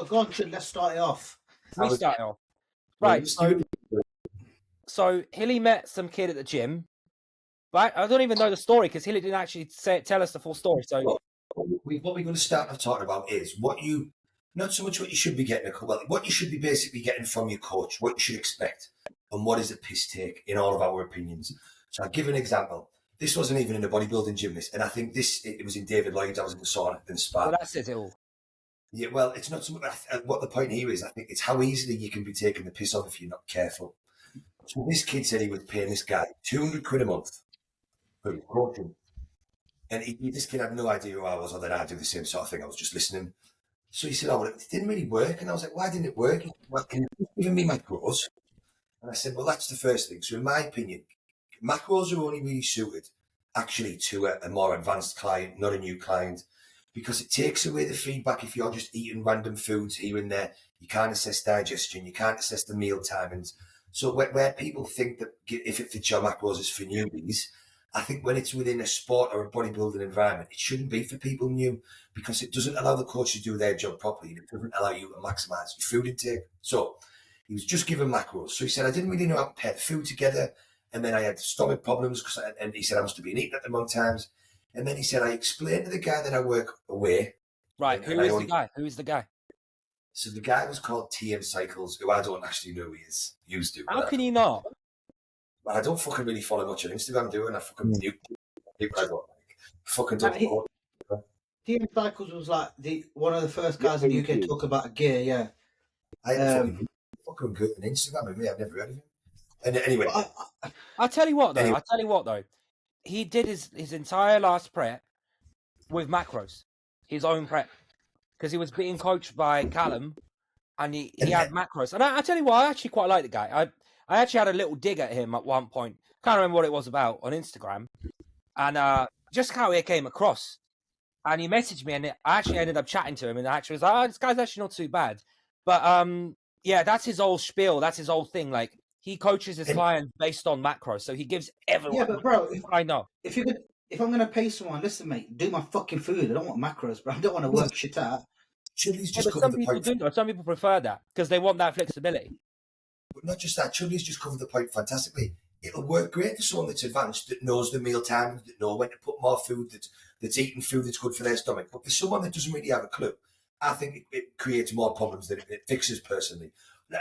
Go on, let's start it off. We start it off. Right. So Hilly met some kid at the gym. But I don't even know the story because Hilly didn't actually tell us the full story. So what we're going to start off talking about is not so much what you should be getting, what you should be basically getting from your coach, what you should expect, and what is a piss take in all of our opinions. So I'll give an example. This wasn't even in a bodybuilding gym, and I think it was in David Lloyd's. I was in the sauna in the spa. Well, that says it all. Yeah, well, it's not so much what the point here is. I think it's how easily you can be taking the piss off if you're not careful. So this kid said he was paying this guy £200 a month for coaching. And this kid had no idea who I was or that I do the same sort of thing. I was just listening. So he said, well, it didn't really work. And I was like, why didn't it work? He said, well, can you give me macros? And I said, well, that's the first thing. So in my opinion, macros are only really suited actually to a more advanced client, not a new client, because it takes away the feedback. If you're just eating random foods here and there, you can't assess digestion, you can't assess the meal timings. So where people think that if it fits your macros is for newbies, I think when it's within a sport or a bodybuilding environment, it shouldn't be for people new because it doesn't allow the coach to do their job properly. It doesn't allow you to maximise your food intake. So he was just given macros. So he said, I didn't really know how to pair the food together. And then I had stomach problems and he said I must have been eating at the wrong times. And then he said, I explained to the guy that I work away. Right, who is the guy? Who is the guy? So the guy was called TM Cycles, who I don't actually know who he is. Used to. How can you not? I don't fucking really follow much on Instagram, do I? And I fucking mute people I don't like. Fucking don't follow. TM Cycles was like one of the first guys in the UK to talk about gear, yeah. I fucking good on Instagram with me. I've never heard of him. And anyway. I'll tell you what, though. He did his entire last prep with macros, his own prep, because he was being coached by Callum, and he had macros. And I tell you what, I actually quite like the guy. I actually had a little dig at him at one point. Can't remember what it was about on Instagram, and just how he came across. And he messaged me, and I actually ended up chatting to him, and I actually was like, "Oh, this guy's actually not too bad." But yeah, that's his whole spiel. That's his whole thing. Like, he coaches his clients based on macros, so he gives everyone. Yeah, but bro, I know. If I'm gonna pay someone, listen, mate, do my fucking food. I don't want macros, bro. I don't want to work shit out. Chudley's just some people do though. Some people prefer that because they want that flexibility. But not just that. Chudley's just covered the point fantastically. It'll work great for someone that's advanced, that knows the meal times, that know when to put more food, that's eating food that's good for their stomach. But for someone that doesn't really have a clue, I think it creates more problems than it fixes personally.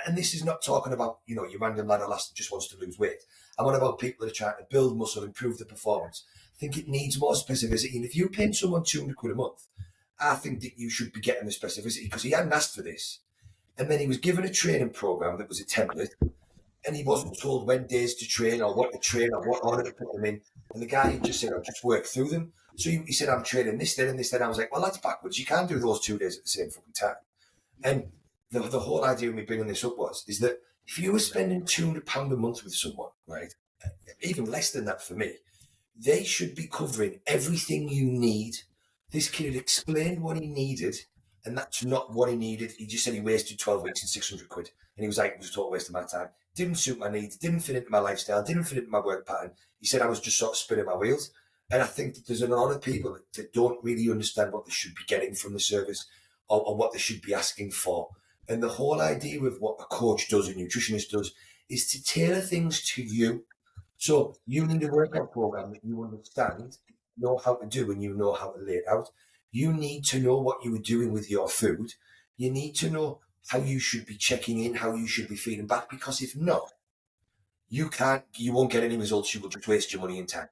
And this is not talking about, your random lad or lass that just wants to lose weight. I'm on about people that are trying to build muscle, improve the performance. I think it needs more specificity. And if you're paying someone £200 a month, I think that you should be getting the specificity because he hadn't asked for this. And then he was given a training program that was a template, and he wasn't told when days to train or what to train or what order to put them in. And the guy just said, I'll just work through them. So he said, I'm training this, then, and this, then. I was like, well, that's backwards. You can't do those 2 days at the same fucking time. And the whole idea of me bringing this up is that if you were spending £200 a month with someone, right, even less than that for me, they should be covering everything you need. This kid had explained what he needed, and that's not what he needed. He just said he wasted 12 weeks and £600. And he was like, it was a total waste of my time. Didn't suit my needs, didn't fit into my lifestyle, didn't fit into my work pattern. He said I was just sort of spinning my wheels. And I think that there's a lot of people that don't really understand what they should be getting from the service or what they should be asking for. And the whole idea of what a coach does, a nutritionist does, is to tailor things to you. So you need a workout program that you understand, know how to do, and you know how to lay it out. You need to know what you are doing with your food. You need to know how you should be checking in, how you should be feeding back, because if not, you won't get any results. You will just waste your money and time.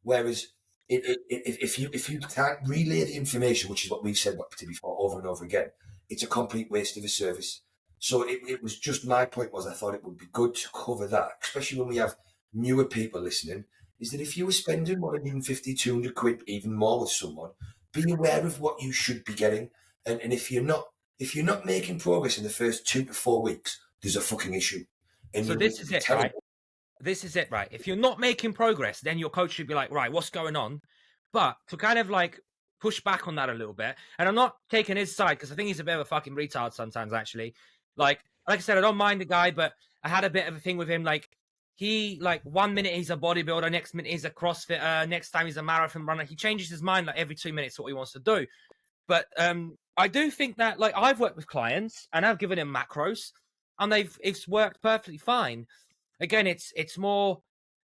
Whereas if you can't relay the information, which is what we've said to before over and over again, it's a complete waste of a service. So it was just, my point was, I thought it would be good to cover that, especially when we have newer people listening, is that if you were spending 150, 200 quid, even more with someone, be aware of what you should be getting. And if you're not making progress in the first 2 to 4 weeks, there's a fucking issue. And So this is it, right? This is it, right? If you're not making progress, then your coach should be like, right, what's going on? But to kind of like push back on that a little bit, and I'm not taking his side because I think he's a bit of a fucking retard sometimes, actually. Like I said, I don't mind the guy, but I had a bit of a thing with him. Like, he, like, 1 minute he's a bodybuilder, next minute he's a CrossFitter, next time he's a marathon runner. He changes his mind like every 2 minutes what he wants to do. But I do think that, like, I've worked with clients and I've given him macros, and it's worked perfectly fine. Again, it's more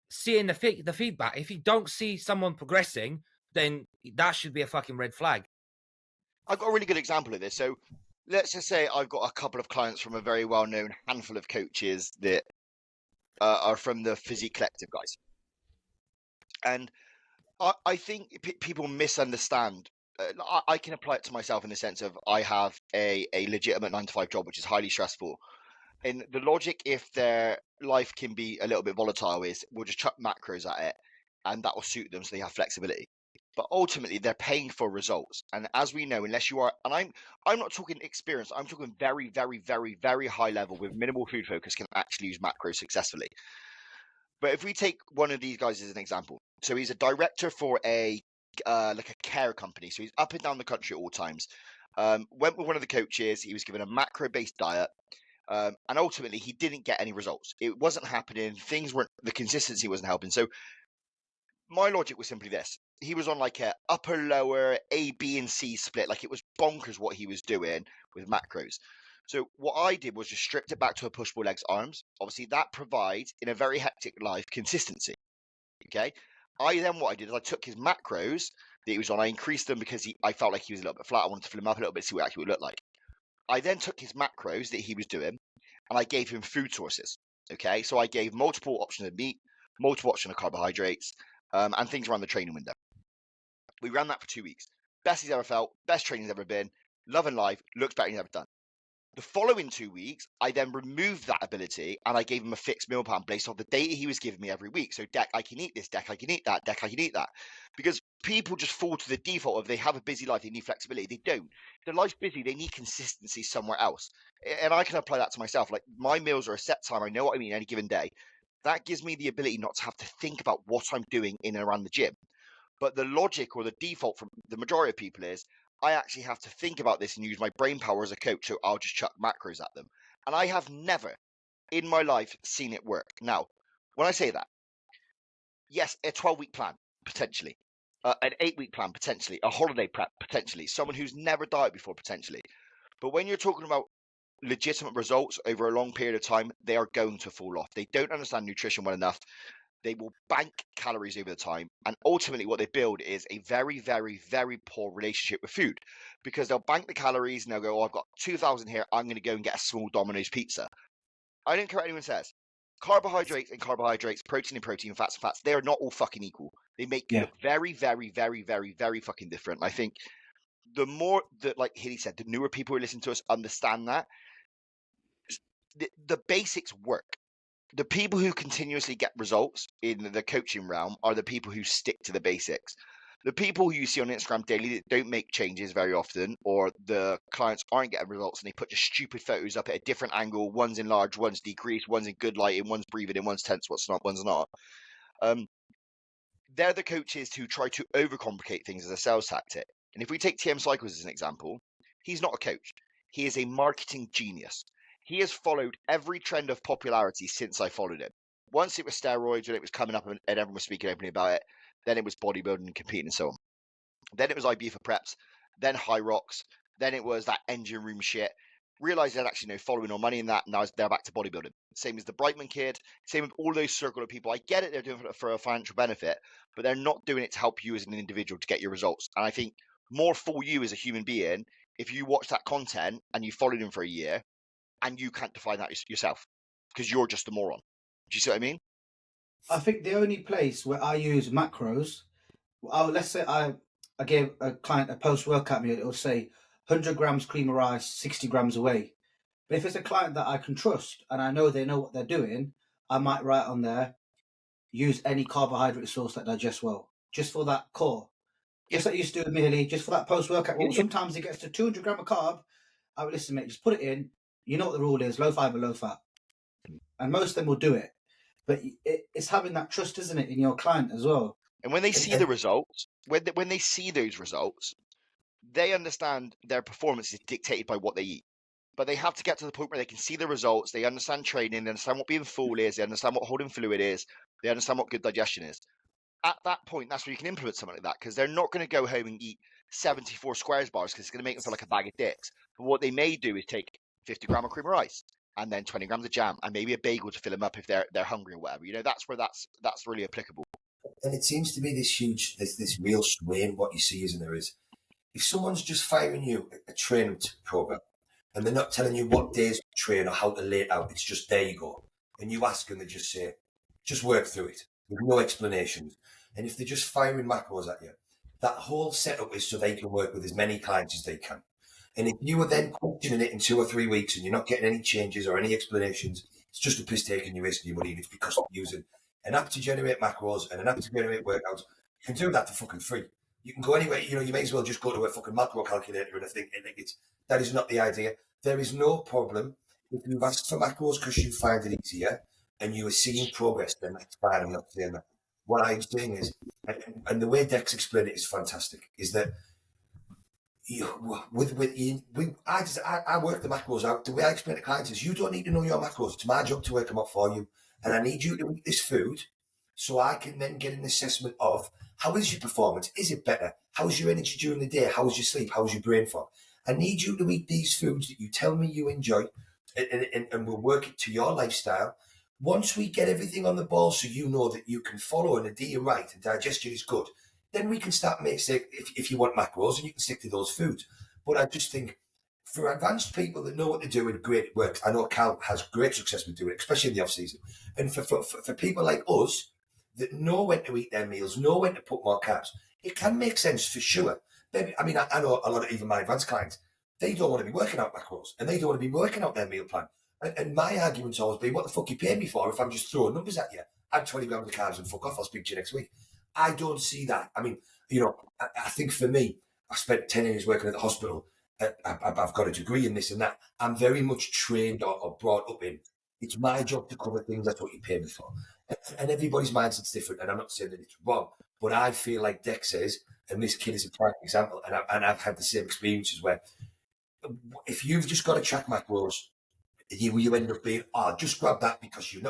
seeing the feedback. If you don't see someone progressing, then that should be a fucking red flag. I've got a really good example of this. So let's just say I've got a couple of clients from a very well-known handful of coaches that are from the Physique Collective guys. And I think people misunderstand. I can apply it to myself in the sense of I have a legitimate 9-to-5 job, which is highly stressful. And the logic, if their life can be a little bit volatile, is we'll just chuck macros at it and that will suit them so they have flexibility. But ultimately, they're paying for results. And as we know, unless you are, and I'm not talking experience, I'm talking very, very, very, very high level with minimal food focus, can actually use macros successfully. But if we take one of these guys as an example, so he's a director for a care company. So he's up and down the country at all times. Went with one of the coaches. He was given a macro-based diet. And ultimately, he didn't get any results. It wasn't happening. The consistency wasn't helping. So my logic was simply this. He was on like a upper, lower, A, B, and C split. Like, it was bonkers what he was doing with macros. So what I did was just stripped it back to a push-pull legs arms. Obviously, that provides, in a very hectic life, consistency. Okay? What I did is I took his macros that he was on. I increased them because I felt like he was a little bit flat. I wanted to fill him up a little bit, see what it actually would look like. I then took his macros that he was doing, and I gave him food sources. Okay? So I gave multiple options of meat, multiple options of carbohydrates, and things around the training window. We ran that for 2 weeks. Best he's ever felt, best training he's ever been, love and life, looks better than he's ever done. The following 2 weeks, I then removed that ability and I gave him a fixed meal plan based off the data he was giving me every week. So, deck, I can eat this, deck, I can eat that, deck, I can eat that. Because people just fall to the default of they have a busy life, they need flexibility. They don't. Their life's busy, they need consistency somewhere else. And I can apply that to myself. Like, my meals are a set time, I know what I mean any given day. That gives me the ability not to have to think about what I'm doing in and around the gym. But the logic or the default from the majority of people is I actually have to think about this and use my brain power as a coach, so I'll just chuck macros at them. And I have never in my life seen it work. Now, when I say that, yes, a 12-week plan, potentially. An 8-week plan, potentially. A holiday prep, potentially. Someone who's never dieted before, potentially. But when you're talking about legitimate results over a long period of time, they are going to fall off. They don't understand nutrition well enough. They will bank calories over the time. And ultimately what they build is a very, very, very poor relationship with food, because they'll bank the calories and they'll go, oh, I've got 2,000 here. I'm going to go and get a small Domino's pizza. I don't care what anyone says. Carbohydrates and carbohydrates, protein and protein, fats and fats, they are not all fucking equal. They make you look very, very, very, very, very fucking different. And I think the more that, like Hilly said, the newer people who listen to us understand that the basics work. The people who continuously get results in the coaching realm are the people who stick to the basics. The people who you see on Instagram daily that don't make changes very often, or the clients aren't getting results and they put just stupid photos up at a different angle, one's enlarged, one's decreased, one's in good lighting, one's breathing in, one's tense, one's not. They're the coaches who try to overcomplicate things as a sales tactic. And if we take TM Cycles as an example, he's not a coach. He is a marketing genius. He has followed every trend of popularity since I followed him. Once it was steroids, when it was coming up and everyone was speaking openly about it. Then it was bodybuilding and competing and so on. Then it was IB for preps. Then high rocks. Then it was that engine room shit. Realised they had actually no following or money in that. Now they're back to bodybuilding. Same as the Brightman kid. Same with all those circle of people. I get it, they're doing it for a financial benefit, but they're not doing it to help you as an individual to get your results. And I think more for you as a human being, if you watch that content and you followed him for a year, and you can't define that yourself because you're just a moron. Do you see what I mean? I think the only place where I use macros, let's say I gave a client a post-workout meal, it will say 100 grams cream of rice, 60 grams away. But if it's a client that I can trust and I know they know what they're doing, I might write on there, use any carbohydrate source that digests well, just for that core. Just like you used to do with Mihili, just for that post-workout. Well, sometimes it gets to 200 grams of carb. I would listen, mate, just put it in. You know what the rule is, low fiber, low fat. And most of them will do it. But it's having that trust, isn't it, in your client as well. And when they see the results, when they see those results, they understand their performance is dictated by what they eat. But they have to get to the point where they can see the results, they understand training, they understand what being full is, they understand what holding fluid is, they understand what good digestion is. At that point, that's where you can implement something like that, because they're not going to go home and eat 74 squares bars because it's going to make them feel like a bag of dicks. But what they may do is take 50 grams of cream of rice and then 20 grams of jam and maybe a bagel to fill them up if they're hungry or whatever. You know, that's where that's really applicable. And it seems to be this real sway in what you see, isn't there? Is if someone's just firing you a training program and they're not telling you what days to train or how to lay it out, it's just there you go. And you ask them, they just say, just work through it with no explanations. And if they're just firing macros at you, that whole setup is so they can work with as many clients as they can. And if you are then questioning it in 2 or 3 weeks and you're not getting any changes or any explanations, it's just a piss take and you're wasting your money. And it's because you're using an app to generate macros and an app to generate workouts. You can do that for fucking free. You can go anywhere, you know, you may as well just go to a fucking macro calculator and I think that is not the idea. There is no problem if you've asked for macros because you find it easier and you are seeing progress, then that's fine. I'm not saying that. What I'm saying is, and the way Dex explained it is fantastic, is that I work the macros out. The way I explain to clients is, you don't need to know your macros. It's my job to work them out for you. And I need you to eat this food so I can then get an assessment of how is your performance? Is it better? How's your energy during the day? How's your sleep? How's your brain fog? I need you to eat these foods that you tell me you enjoy and we'll work it to your lifestyle. Once we get everything on the ball so you know that you can follow and adhere right and digestion is good, then we can start if you want macros and you can stick to those foods. But I just think for advanced people that know what to do and great, it works. I know Cal has great success with doing it, especially in the off season. And for people like us that know when to eat their meals, know when to put more carbs, it can make sense for sure. Maybe, I mean, I know a lot of even my advanced clients, they don't want to be working out macros and they don't want to be working out their meal plan. And my argument's always been, what the fuck you pay me for if I'm just throwing numbers at you? Add 20 grams of carbs and fuck off, I'll speak to you next week. I don't see that. I mean, you know, I think for me, I spent 10 years working at the hospital. I've got a degree in this and that. I'm very much trained or brought up in, it's my job to cover things, that's what you pay me for. And everybody's mindset's different, and I'm not saying that it's wrong, but I feel like Dex says, and this kid is a prime example, and I've had the same experiences where if you've just got to track macros, you end up being, just grab that because you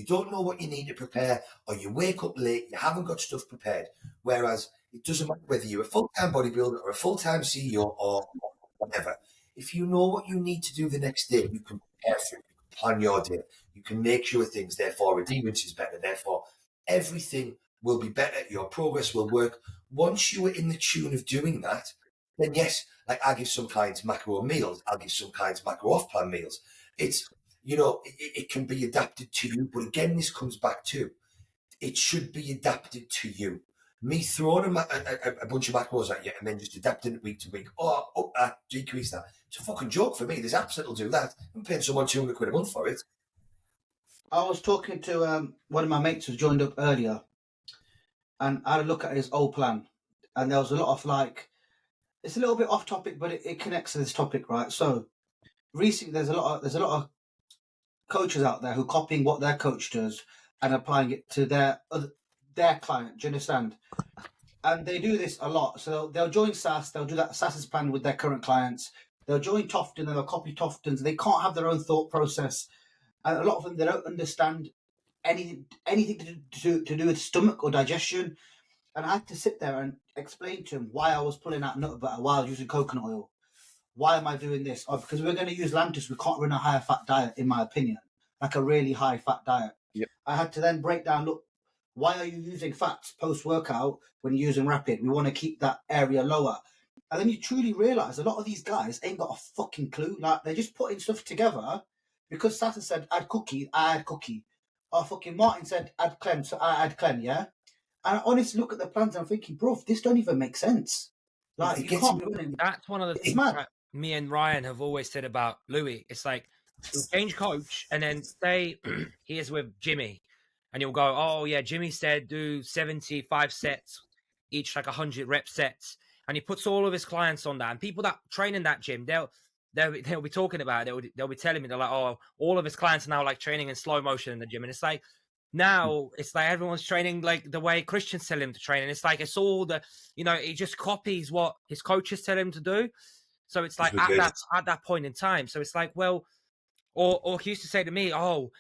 don't know what you need to prepare, or you wake up late, you haven't got stuff prepared. Whereas it doesn't matter whether you're a full-time bodybuilder or a full-time CEO or whatever. If you know what you need to do the next day, you can prepare for it, you can plan your day, you can make sure things, therefore adherence is better, therefore everything will be better, your progress will work. Once you are in the tune of doing that, then yes, like I give some clients macro meals, I'll give some clients macro off-plan meals. It's, you know, it can be adapted to you. But again, this comes back to, it should be adapted to you. Me throwing a bunch of macros at you and then just adapting it week to week. Decrease that. It's a fucking joke for me. There's apps that'll do that. I'm paying someone £200 a month for it. I was talking to one of my mates who joined up earlier, and I had a look at his old plan. And there was a lot of it's a little bit off topic, but it connects to this topic, right? So, recently there's a lot of coaches out there who are copying what their coach does and applying it to their client. Do you understand? And they do this a lot. So they'll join SAS, they'll do that SAS's plan with their current clients. They'll join Tofton and they'll copy Tofton's. They can't have their own thought process. And a lot of them, they don't understand anything to do with stomach or digestion. And I had to sit there and explain to him why I was pulling out nut butter, why I was using coconut oil. Why am I doing this? Because we're going to use Lantus. We can't run a higher fat diet, in my opinion, like a really high fat diet. Yep. I had to then break down, look, why are you using fats post-workout when you're using rapid? We want to keep that area lower. And then you truly realise a lot of these guys ain't got a fucking clue. Like, they're just putting stuff together because Sata said, add cookie, I add cookie. Or fucking Martin said, add clem, so I add clem, yeah? And I honestly look at the plans and I'm thinking, bro, this don't even make sense. Like, you can't be running. That's one of the things that me and Ryan have always said about Louis. It's like, You'll change coach, and then say here's with Jimmy, and you'll go, oh yeah, Jimmy said do 75 sets, each like 100 rep sets, and he puts all of his clients on that. And people that train in that gym, they'll be talking about it. They'll be telling me, they're like, oh, all of his clients are now like training in slow motion in the gym, and it's like now it's like everyone's training like the way Christians tell him to train, and it's like it's all the, you know, he just copies what his coaches tell him to do. So it's like at that point in time. So it's like, well, or he used to say to me, oh,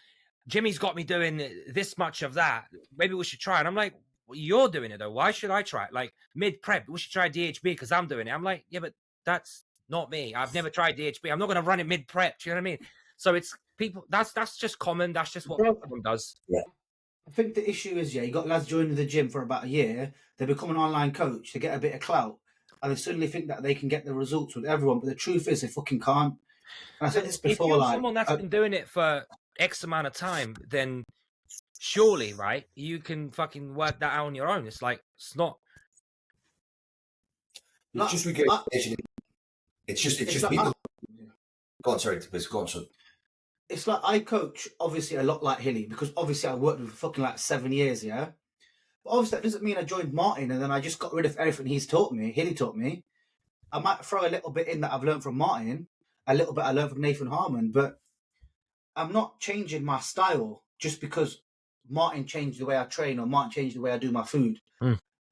Jimmy's got me doing this much of that. Maybe we should try it. And I'm like, well, you're doing it though. Why should I try it? Like mid prep, we should try DHB because I'm doing it. I'm like, yeah, but that's not me. I've never tried DHB. I'm not going to run it mid prep. Do you know what I mean? So it's people. That's just common. That's just what everyone does. Yeah. I think the issue is, yeah, you got lads joining the gym for about a year. They become an online coach. They get a bit of clout, and they suddenly think that they can get the results with everyone. But the truth is, they fucking can't. And I said this before. If you're like someone that's been doing it for X amount of time, then surely, right, you can fucking work that out on your own. It's like it's not. It's just regurgitation. It's just like, people. Go on, sorry, go on, son. It's like I coach obviously a lot like Hilly, because obviously I worked with fucking like 7 years, yeah. But obviously that doesn't mean I joined Martin and then I just got rid of everything he's taught me. Hilly taught me. I might throw a little bit in that I've learned from Martin, a little bit I learned from Nathan Harmon, but I'm not changing my style just because Martin changed the way I train or Martin changed the way I do my food.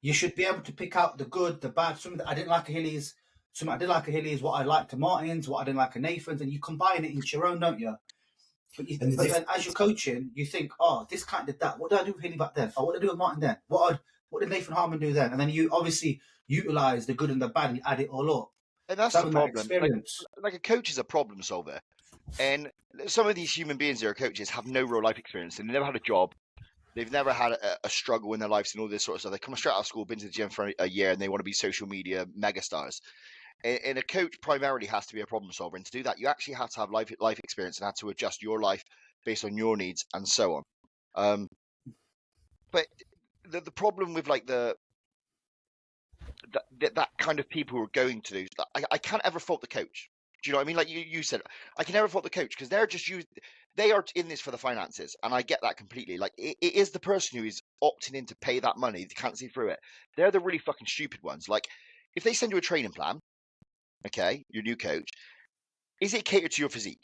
You should be able to pick out the good, the bad. Something that I didn't like a Hilly's, something I did like a Hilly's, what I liked to Martin's, what I didn't like a Nathan's, and you combine it into your own, don't you? But then as you're coaching, you think, oh, this kind did that. What did I do with Hilly back then? Oh, what did I do with Martin then? What did Nathan Harmon do then? And then you obviously utilize the good and the bad and you add it all up. And that's the problem. Like a coach is a problem solver. And some of these human beings that are coaches have no real life experience. They've never had a job. They've never had a struggle in their lives and all this sort of stuff. They come straight out of school, been to the gym for a year, and they want to be social media megastars. And a coach primarily has to be a problem solver. And to do that, you actually have to have life experience and have to adjust your life based on your needs and so on. But the problem with like that kind of people who are going to those, I can't ever fault the coach. Do you know what I mean? Like you said, I can never fault the coach because they are in this for the finances, and I get that completely. Like it is the person who is opting in to pay that money, they can't see through it. They're the really fucking stupid ones. Like if they send you a training plan, okay, your new coach, is it catered to your physique?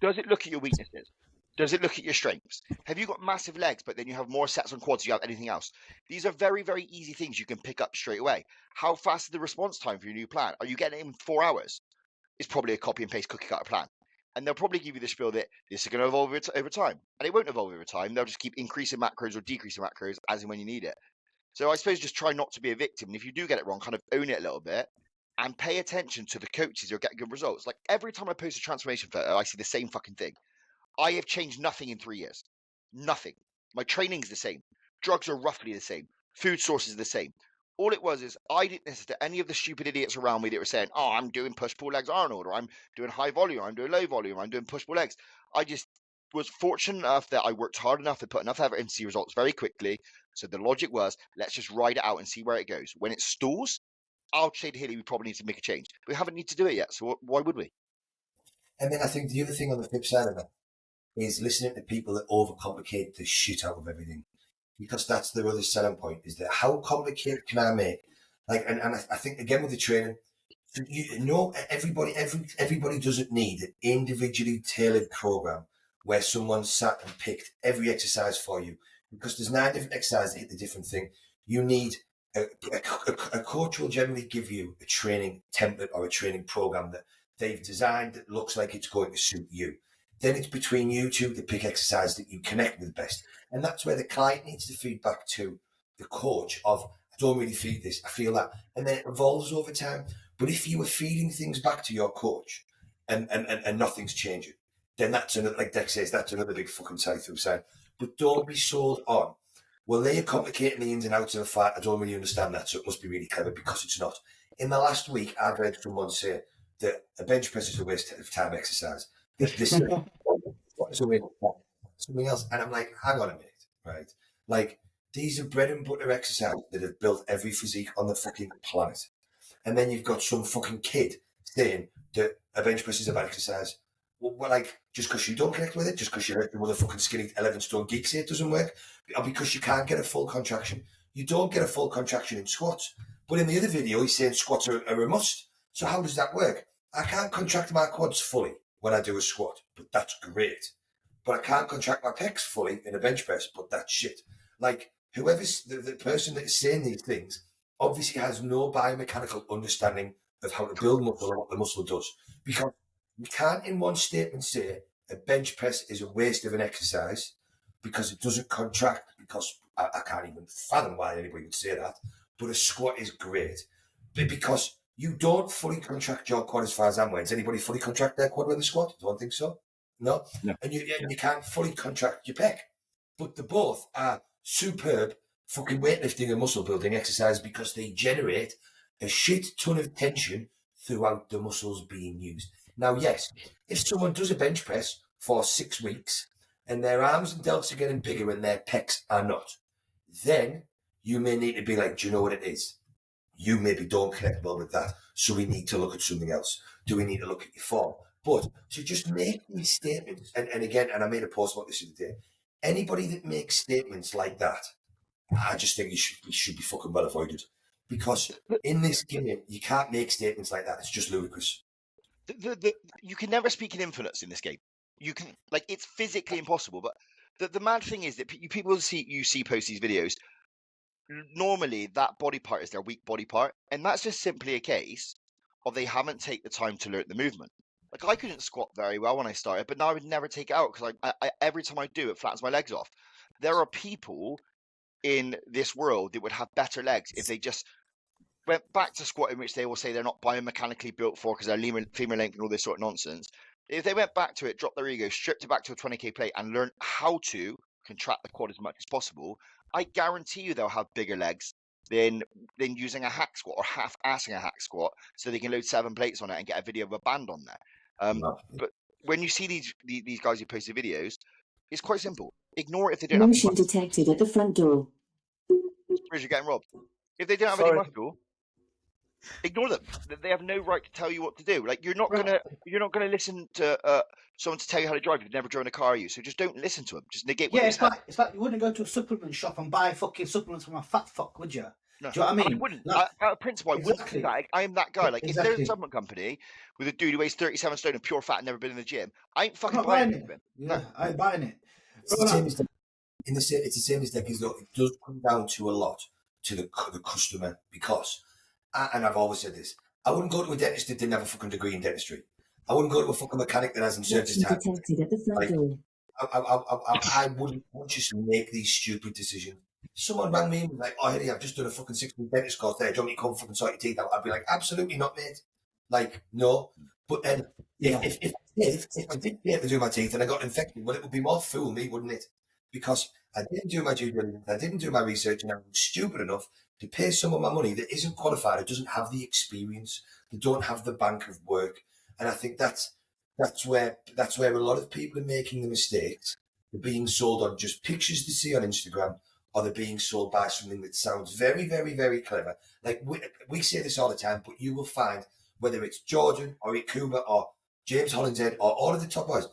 Does it look at your weaknesses? Does it look at your strengths? Have you got massive legs, but then you have more sets on quads, you have anything else? These are very, very easy things you can pick up straight away. How fast is the response time for your new plan? Are you getting it in 4 hours? It's probably a copy and paste cookie cutter plan. And they'll probably give you the spiel that this is going to evolve over time. And it won't evolve over time. They'll just keep increasing macros or decreasing macros as and when you need it. So I suppose just try not to be a victim. And if you do get it wrong, kind of own it a little bit and pay attention to the coaches who are getting good results. Like every time I post a transformation photo, I see the same fucking thing. I have changed nothing in 3 years. Nothing. My training's the same. Drugs are roughly the same. Food sources are the same. All it was is I didn't listen to any of the stupid idiots around me that were saying, oh, I'm doing push-pull legs Arnold, or I'm doing high volume, or I'm doing low volume, or I'm doing push-pull legs. I just was fortunate enough that I worked hard enough to put enough effort in to see results very quickly. So the logic was, let's just ride it out and see where it goes. When it stalls, I'll say to Hilly, we probably need to make a change. We haven't need to do it yet, so why would we? And then I think the other thing on the flip side of it is listening to people that overcomplicate the shit out of everything. Because that's the other selling point, is that how complicated can I make? Like, and I think again with the training, everybody doesn't need an individually tailored program where someone sat and picked every exercise for you, because there's 9 different exercises that hit the different thing. You need a coach will generally give you a training template or a training program that they've designed that looks like it's going to suit you. Then it's between you two to pick exercise that you connect with best. And that's where the client needs to feed back to the coach of, I don't really feel this, I feel that. And then it evolves over time. But if you were feeding things back to your coach and nothing's changing, then that's another, like Dex says, that's another big fucking tie-through sign. But don't be sold on, well, they're complicating the ins and outs of a fight. I don't really understand that, so it must be really clever, because it's not. In the last week, I've heard someone say that a bench press is a waste of time exercise. This is something else. And I'm like, hang on a minute, right? Like, these are bread and butter exercises that have built every physique on the fucking planet. And then you've got some fucking kid saying that a bench press is a bad exercise. well, like, just because you don't connect with it, just because you're a motherfucking skinny 11-stone geek say it doesn't work, or because you can't get a full contraction. You don't get a full contraction in squats. But in the other video, he's saying squats are a must. So how does that work? I can't contract my quads fully when I do a squat, but that's great. But I can't contract my pecs fully in a bench press, but that's shit. Like, whoever's the person that is saying these things obviously has no biomechanical understanding of how to build muscle or what the muscle does. Because you can't in one statement say a bench press is a waste of an exercise because it doesn't contract, because I can't even fathom why anybody would say that, but a squat is great. But because you don't fully contract your quad as far as I'm aware. Does anybody fully contract their quad with a squat? I don't think so. No? And you can't fully contract your pec. But they both are superb fucking weightlifting and muscle building exercise because they generate a shit ton of tension throughout the muscles being used. Now, yes, if someone does a bench press for 6 weeks and their arms and delts are getting bigger and their pecs are not, then you may need to be like, do you know what it is? You maybe don't connect well with that, so we need to look at something else. Do we need to look at your form? But to just make these statements, and again, and I made a post about this the other day, anybody that makes statements like that, I just think you should be fucking well avoided. Because in this game, you can't make statements like that. It's just ludicrous. You can never speak in infinites in this game. You can, like, it's physically impossible. But the mad thing is that people see post these videos. Normally, that body part is their weak body part, and that's just simply a case of they haven't taken the time to learn the movement. Like, I couldn't squat very well when I started, but now I would never take it out because I every time I do, it flattens my legs off. There are people in this world that would have better legs if they just went back to squatting, which they will say they're not biomechanically built for because they're femur length and all this sort of nonsense. If they went back to it, dropped their ego, stripped it back to a 20k plate and learned how to contract the quad as much as possible, I guarantee you they'll have bigger legs than using a hack squat or half-assing a hack squat so they can load 7 plates on it and get a video of a band on there. But when you see these guys who post the videos, it's quite simple. Ignore it if they don't Motion have any detected at the front door. you're getting robbed. If they don't have any muscle, ignore them. They have no right to tell you what to do. Like, you're not gonna listen to someone to tell you how to drive. You've never driven a car, so just don't listen to them. Just negate what they say. It's like you wouldn't go to a supplement shop and buy fucking supplements from a fat fuck, would you? No. Do you know what I mean? I wouldn't. Like, Out of principle, I wouldn't do that. I am that guy. Like, if there's Exactly. a supplement company with a dude who weighs 37 stone and pure fat and never been in the gym, I ain't I'm fucking not buying buying it. it. Yeah, I ain't buying it. It's the same as it's the same as that, because it does come down to a lot to the customer, because, and I've always said this, I wouldn't go to a dentist that didn't have a fucking degree in dentistry. I wouldn't go to a fucking mechanic that hasn't served his Motion time. detected at the front door. I wouldn't just make these stupid decisions. Someone rang me and was like, "Oh, Eddie, I've just done a fucking 6-week dentist course there. Do you want me to come fucking sort your teeth out?" I'd be like, "Absolutely not, mate." Like, no. But then, if I did get to do my teeth and I got infected, well, it would be more fool me, wouldn't it? Because I didn't do my due diligence, I didn't do my research, and I was stupid enough to pay some of my money that isn't qualified, who doesn't have the experience, they don't have the bank of work. And I think that's where a lot of people are making the mistakes. They're being sold on just pictures they see on Instagram, or they're being sold by something that sounds very, very, very clever. Like, we say this all the time, but you will find, whether it's Jordan or Ikuba or James Hollingshead or all of the top boys,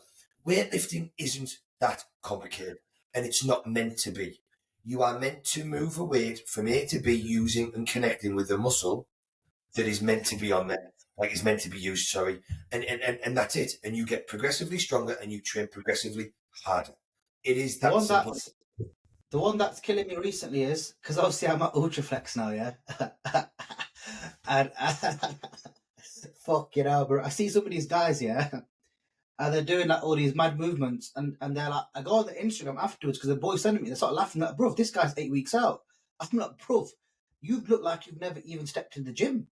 weightlifting isn't that complicated, and it's not meant to be. You are meant to move a weight from A to B using and connecting with the muscle that is meant to be on there, like is meant to be used, and that's it. And you get progressively stronger and you train progressively harder. It is that simple. The one that's killing me recently is, because obviously I'm at Ultraflex now, yeah? and fuck you know, bro. I see some of these guys, yeah? And they're doing like all these mad movements, and they're like, I go on the Instagram afterwards because the boys sending me, they start laughing like, bro, this guy's 8 weeks out. I'm like, bro, you look like you've never even stepped in the gym.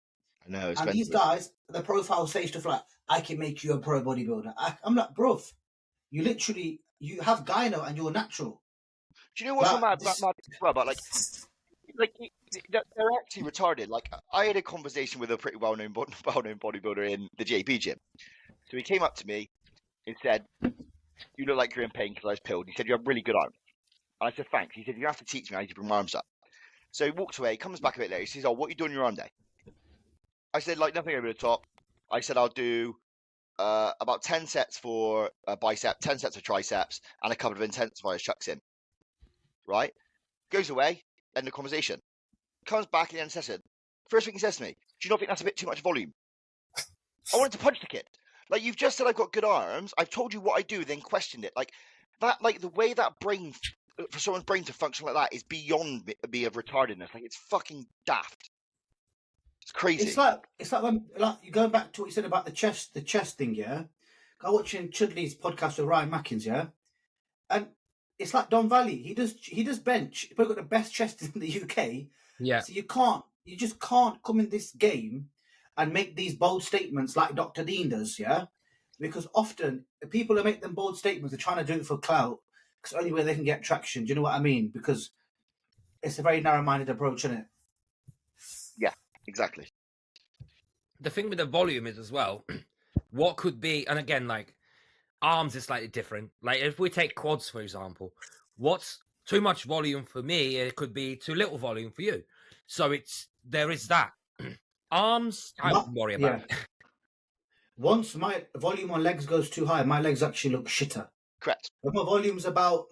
I know. And these guys, the profile say stuff like, I can make you a pro bodybuilder. I'm like, bro, you have gyno and you're natural. Do you know what's so mad about like they're actually retarded? Like, I had a conversation with a pretty well-known bodybuilder in the JP gym. So he came up to me and said, "You look like you're in pain," because I was pilled. He said, "You have really good arms." And I said, "Thanks." He said, "You have to teach me how to bring my arms up." So he walked away. He comes back a bit later. He says, "Oh, what are you doing on your arm day?" I said, "Like, nothing over the top." I said, "I'll do about 10 sets for bicep, 10 sets for triceps, and a couple of intensifiers chucks in. Right? Goes away, end of conversation. Comes back at the end of the session. First thing he says to me, do you not think that's a bit too much volume? I wanted to punch the kid. Like, you've just said I've got good arms. I've told you what I do, then questioned it. Like that, like the way that brain, for someone's brain to function like that is beyond me of retardedness. Like, it's fucking daft. It's crazy. It's like when, like, you going back to what you said about the chest thing, yeah. I watching Chudley's podcast with Ryan Mackins, yeah, and it's like Don Valley. He does bench. He's probably got the best chest in the UK. Yeah. So you just can't come in this game and make these bold statements like Dr. Dean does, yeah? Because often the people who make them bold statements are trying to do it for clout, because the only way they can get traction. Do you know what I mean? Because it's a very narrow-minded approach, isn't it? Yeah, exactly. The thing with the volume is as well, what could be, and again, like arms is slightly different. Like if we take quads, for example, what's too much volume for me, it could be too little volume for you. So there is that. Arms, I wouldn't worry about it. Once my volume on legs goes too high, my legs actually look shitter. Correct. But my volume's about,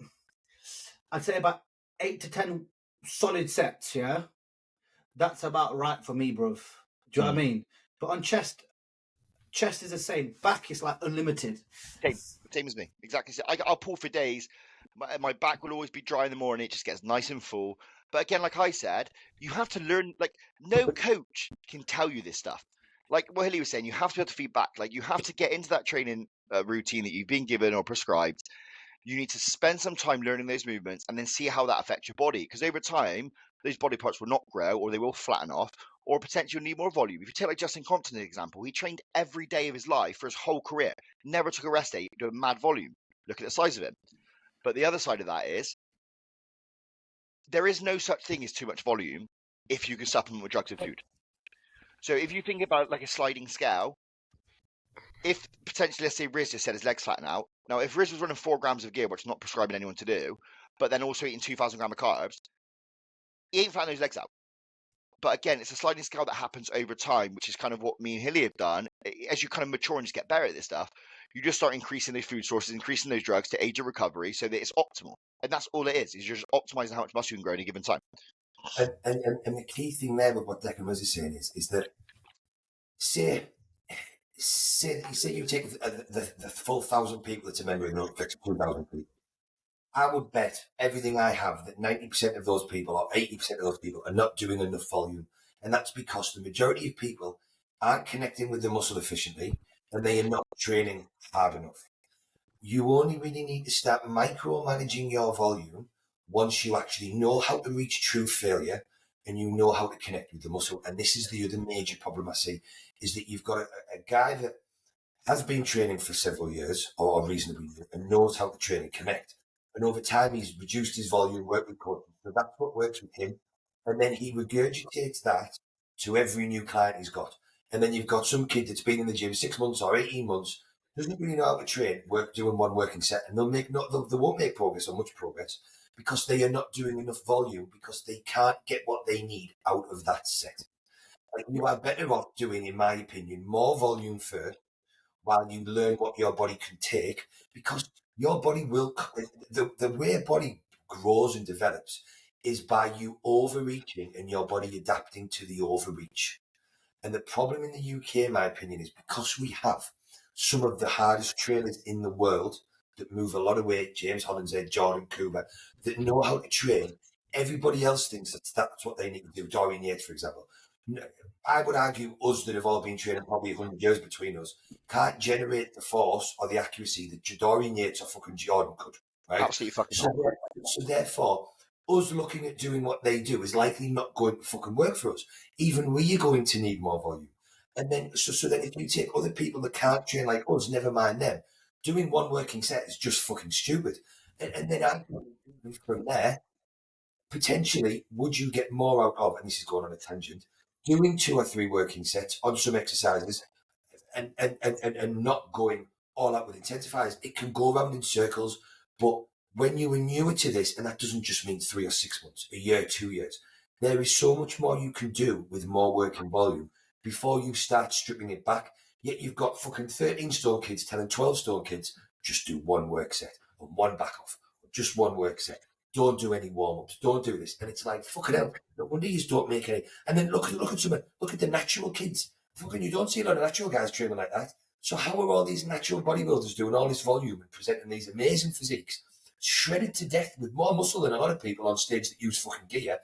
I'd say about 8 to 10 solid sets, yeah? That's about right for me, bruv. Do you know what I mean? But on chest is the same. Back is like unlimited. Same as me. Exactly. I'll pull for days. My back will always be dry in the morning. It just gets nice and full. But again, like I said, you have to learn. Like, no coach can tell you this stuff. Like what Hilly was saying, you have to be able to feed back. Like, you have to get into that training routine that you've been given or prescribed. You need to spend some time learning those movements and then see how that affects your body. Because over time, those body parts will not grow, or they will flatten off, or potentially you'll need more volume. If you take like Justin Compton, an example, he trained every day of his life for his whole career, never took a rest day, doing mad volume. Look at the size of him. But the other side of that is, there is no such thing as too much volume if you can supplement with drugs and food. So if you think about like a sliding scale, if potentially, let's say Riz just said his legs flatten out. Now, if Riz was running 4 grams of gear, which I'm not prescribing anyone to do, but then also eating 2,000 grams of carbs, he ain't flattening those legs out. But again, it's a sliding scale that happens over time, which is kind of what me and Hilly have done. As you kind of mature and just get better at this stuff, you just start increasing those food sources, increasing those drugs to aid your recovery so that it's optimal. And that's all it is you're just optimizing how much muscle you can grow at a given time. And the key thing there with what Declan was saying is that say you take the full 1,000 people that's a member of the 2,000 people. I would bet everything I have that 90% of those people or 80% of those people are not doing enough volume. And that's because the majority of people aren't connecting with the muscle efficiently and they are not training hard enough. You only really need to start micromanaging your volume once you actually know how to reach true failure and you know how to connect with the muscle. And this is the other major problem I see, is that you've got a guy that has been training for several years or reasonably and knows how to train and connect. And over time, he's reduced his volume, worked with coaching. So that's what works with him. And then he regurgitates that to every new client he's got. And then you've got some kid that's been in the gym 6 months or 18 months, doesn't really know how to train, doing one working set, and they won't make progress or much progress because they are not doing enough volume because they can't get what they need out of that set. Like, you are better off doing, in my opinion, more volume first while you learn what your body can take, because your body will, the way a body grows and develops is by you overreaching and your body adapting to the overreach. And the problem in the UK, in my opinion, is because we have some of the hardest trainers in the world that move a lot of weight, James Hollingshead, Jordan Cooper, that know how to train. Everybody else thinks that's what they need to do. Dorian Yates, for example. I would argue us that have all been training probably 100 years between us can't generate the force or the accuracy that Dorian Yates or fucking Jordan could. Right? Absolutely fucking. So therefore, us looking at doing what they do is likely not going to fucking work for us. Even we are going to need more volume. And then, so then if you take other people that can't train like us, never mind them, doing one working set is just fucking stupid. And then from there, potentially, would you get more out of, and this is going on a tangent, doing 2 or 3 working sets on some exercises and not going all out with intensifiers? It can go around in circles, but when you are newer to this, and that doesn't just mean 3 or 6 months, a year, 2 years, there is so much more you can do with more working volume before you start stripping it back. Yet you've got fucking 13 stone kids telling 12 stone kids, just do one work set and one back off, or just one work set. Don't do any warm-ups. Don't do this. And it's like, fucking hell, no wonder you don't make any. And then look at the natural kids. Fucking, you don't see a lot of natural guys training like that. So how are all these natural bodybuilders doing all this volume and presenting these amazing physiques, shredded to death with more muscle than a lot of people on stage that use fucking gear?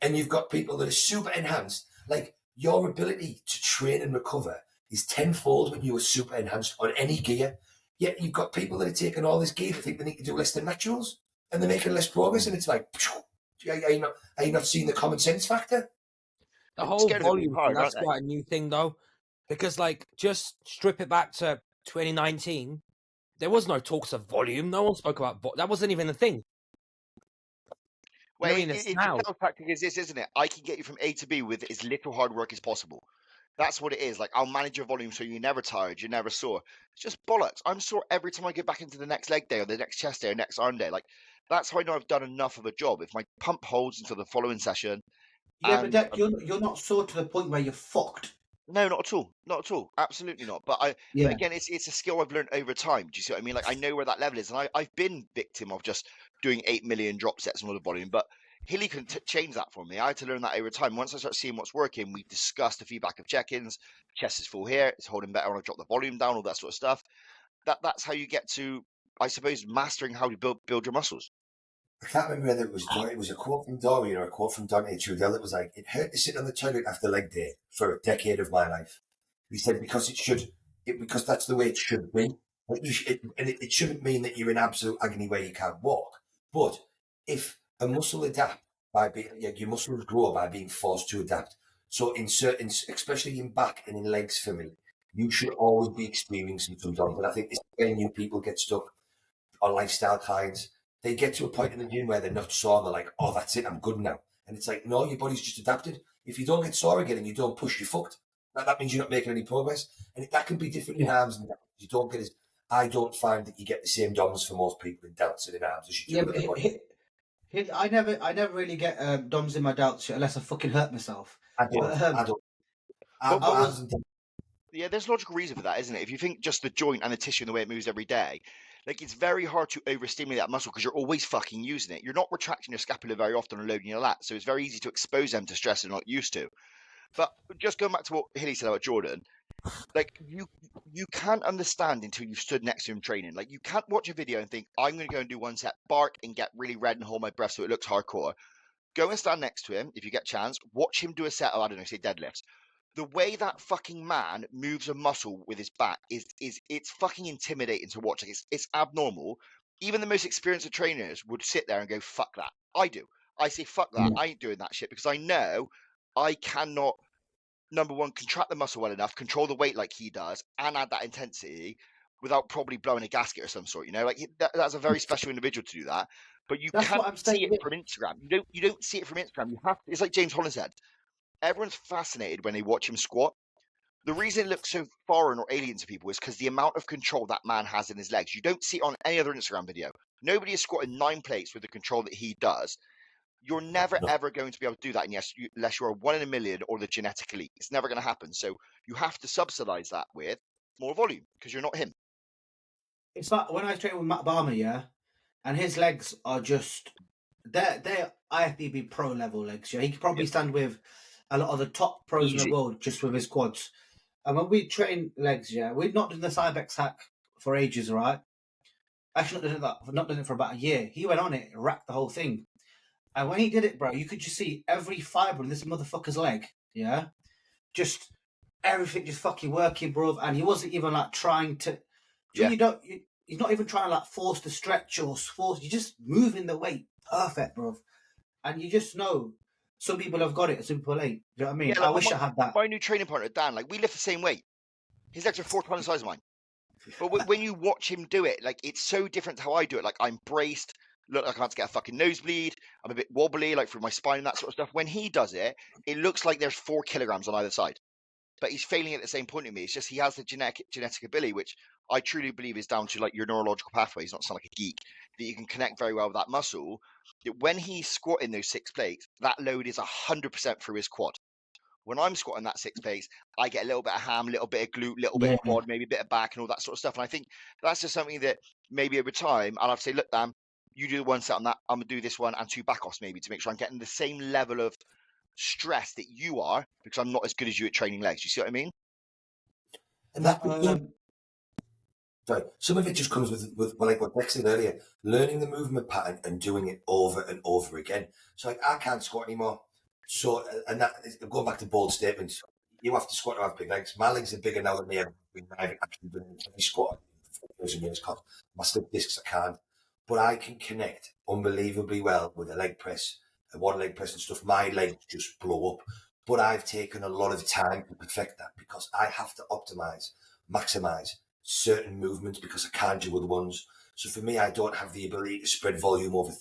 And you've got people that are super enhanced. Like, your ability to train and recover is tenfold when you are super enhanced on any gear. Yet you've got people that are taking all this gear to think they need to do less than naturals, and they're making less progress. And it's like, are you not seeing the common sense factor? The whole scared of the volume hard, thing, that's aren't they? quite a new thing, though. Because, like, just strip it back to 2019, there was no talks of volume. No one spoke about that. Wasn't even a thing. Well, I mean, it's now. the sales tactic is this, isn't it? I can get you from A to B with as little hard work as possible. That's what it is. Like, I'll manage your volume so you're never tired, you're never sore. It's just bollocks. I'm sore every time I get back into the next leg day or the next chest day or next arm day. Like, that's how I know I've done enough of a job. If my pump holds until the following session, Yeah, but and Dec, you're not sore to the point where you're fucked. no, not at all. Not at all. Absolutely not. But Yeah. again, it's a skill I've learned over time. Do you see what I mean? Like, I know where that level is, and I've been victim of just doing 8 million drop sets and all the volume. But Hilly can change that for me. I had to learn that over time. Once I start seeing what's working, we discuss the feedback of check-ins. Chest is full here. It's holding better when I drop the volume down. All that sort of stuff. That's how you get to, I suppose, mastering how to build your muscles. I can't remember whether it was a quote from Dorian or a quote from Dante Trudell. It was like, it hurt to sit on the toilet after leg day for a decade of my life. He said, because that's the way it should be. It shouldn't mean that you're in absolute agony where you can't walk. But if a muscle adapt your muscles grow by being forced to adapt. So in certain, especially in back and in legs for me, you should always be experiencing some dump. And I think this is where new people get stuck on lifestyle clients. They get to a point in the gym where they're not sore and they're like, oh, that's it, I'm good now. And it's like, no, your body's just adapted. If you don't get sore again and you don't push, you're fucked. That means you're not making any progress. And that can be different in arms and downs. You don't get as, I don't find that you get the same DOMs for most people in delts and in arms as you do with the body. I never really get DOMs in my delts unless I fucking hurt myself. I don't. Yeah, there's a logical reason for that, isn't it? If you think just the joint and the tissue and the way it moves every day, like, it's very hard to overstimulate that muscle because you're always fucking using it. You're not retracting your scapula very often and loading your lats, so it's very easy to expose them to stress they're not used to. But just going back to what Hilly said about Jordan, like, you can't understand until you've stood next to him training. Like, you can't watch a video and think, I'm going to go and do one set, bark and get really red and hold my breath so it looks hardcore. Go and stand next to him if you get a chance. Watch him do a set of, I don't know, say deadlifts. The way that fucking man moves a muscle with his back is it's fucking intimidating to watch. Like, it's abnormal. Even the most experienced of trainers would sit there and go, fuck that. I do. I say, fuck that. I ain't doing that shit because I know I cannot, number one, contract the muscle well enough, control the weight like he does, and add that intensity without probably blowing a gasket or some sort. You know, like, that's a very special individual to do that. But you That's what can't I'm see saying. it from Instagram. You don't see it from Instagram. You have to, it's like James Hollingshead. Everyone's fascinated when they watch him squat. The reason it looks so foreign or alien to people is because the amount of control that man has in his legs. You don't see it on any other Instagram video. Nobody is squatting 9 plates with the control that he does. You're never, ever going to be able to do that unless you're 1 in a million or the genetic elite. It's never going to happen. So you have to subsidize that with more volume because you're not him. It's like when I train with Matt Barmer, yeah, and his legs are just, they're IFBB pro level legs, yeah. He could probably stand with a lot of the top pros in Easy. the world just with his quads. And when we train legs, yeah, we've not done the Cybex hack for ages, right? Actually, not done it for about a year. He went on it, racked the whole thing. And when he did it, bro, you could just see every fibre in this motherfucker's leg, yeah? Just everything just fucking working, bro. And he wasn't even like trying to, Yeah. he's not even trying to like force the stretch or force, you're just moving the weight perfect, bro. And you just know some people have got it, and some people ain't. You know what I mean? Yeah, like, I wish I had that. My new training partner, Dan, like, we lift the same weight. His legs are 4 times the size of mine. But when you watch him do it, like, it's so different to how I do it. Like, I'm braced, look like I can't get a fucking nosebleed. I'm a bit wobbly, like, through my spine and that sort of stuff. When he does it, it looks like there's 4 kilograms on either side. But he's failing at the same point in me. It's just he has the genetic ability, which I truly believe is down to, like, your neurological pathways, not sound like a geek, that you can connect very well with that muscle. That when he's squatting those 6 plates, that load is 100% through his quad. When I'm squatting that 6 pace, I get a little bit of ham, a little bit of glute, a little bit of quad, maybe a bit of back and all that sort of stuff. And I think that's just something that maybe over time I'll have to say, look, Dan, you do the one set on that, I'm gonna do this one and 2 back offs maybe to make sure I'm getting the same level of stress that you are, because I'm not as good as you at training legs. You see what I mean? And that sorry, some of it just comes with like what Bex said earlier, learning the movement pattern and doing it over and over again. So like I can't squat anymore. So and that is going back to bold statements. You have to squat to have big legs. My legs are bigger now than they ever been. I haven't actually done any squat for years and years because my slip discs I can't. But I can connect unbelievably well with a leg press and one leg press and stuff. My legs just blow up. But I've taken a lot of time to perfect that because I have to optimize, maximize certain movements because I can't do other ones. So for me, I don't have the ability to spread volume over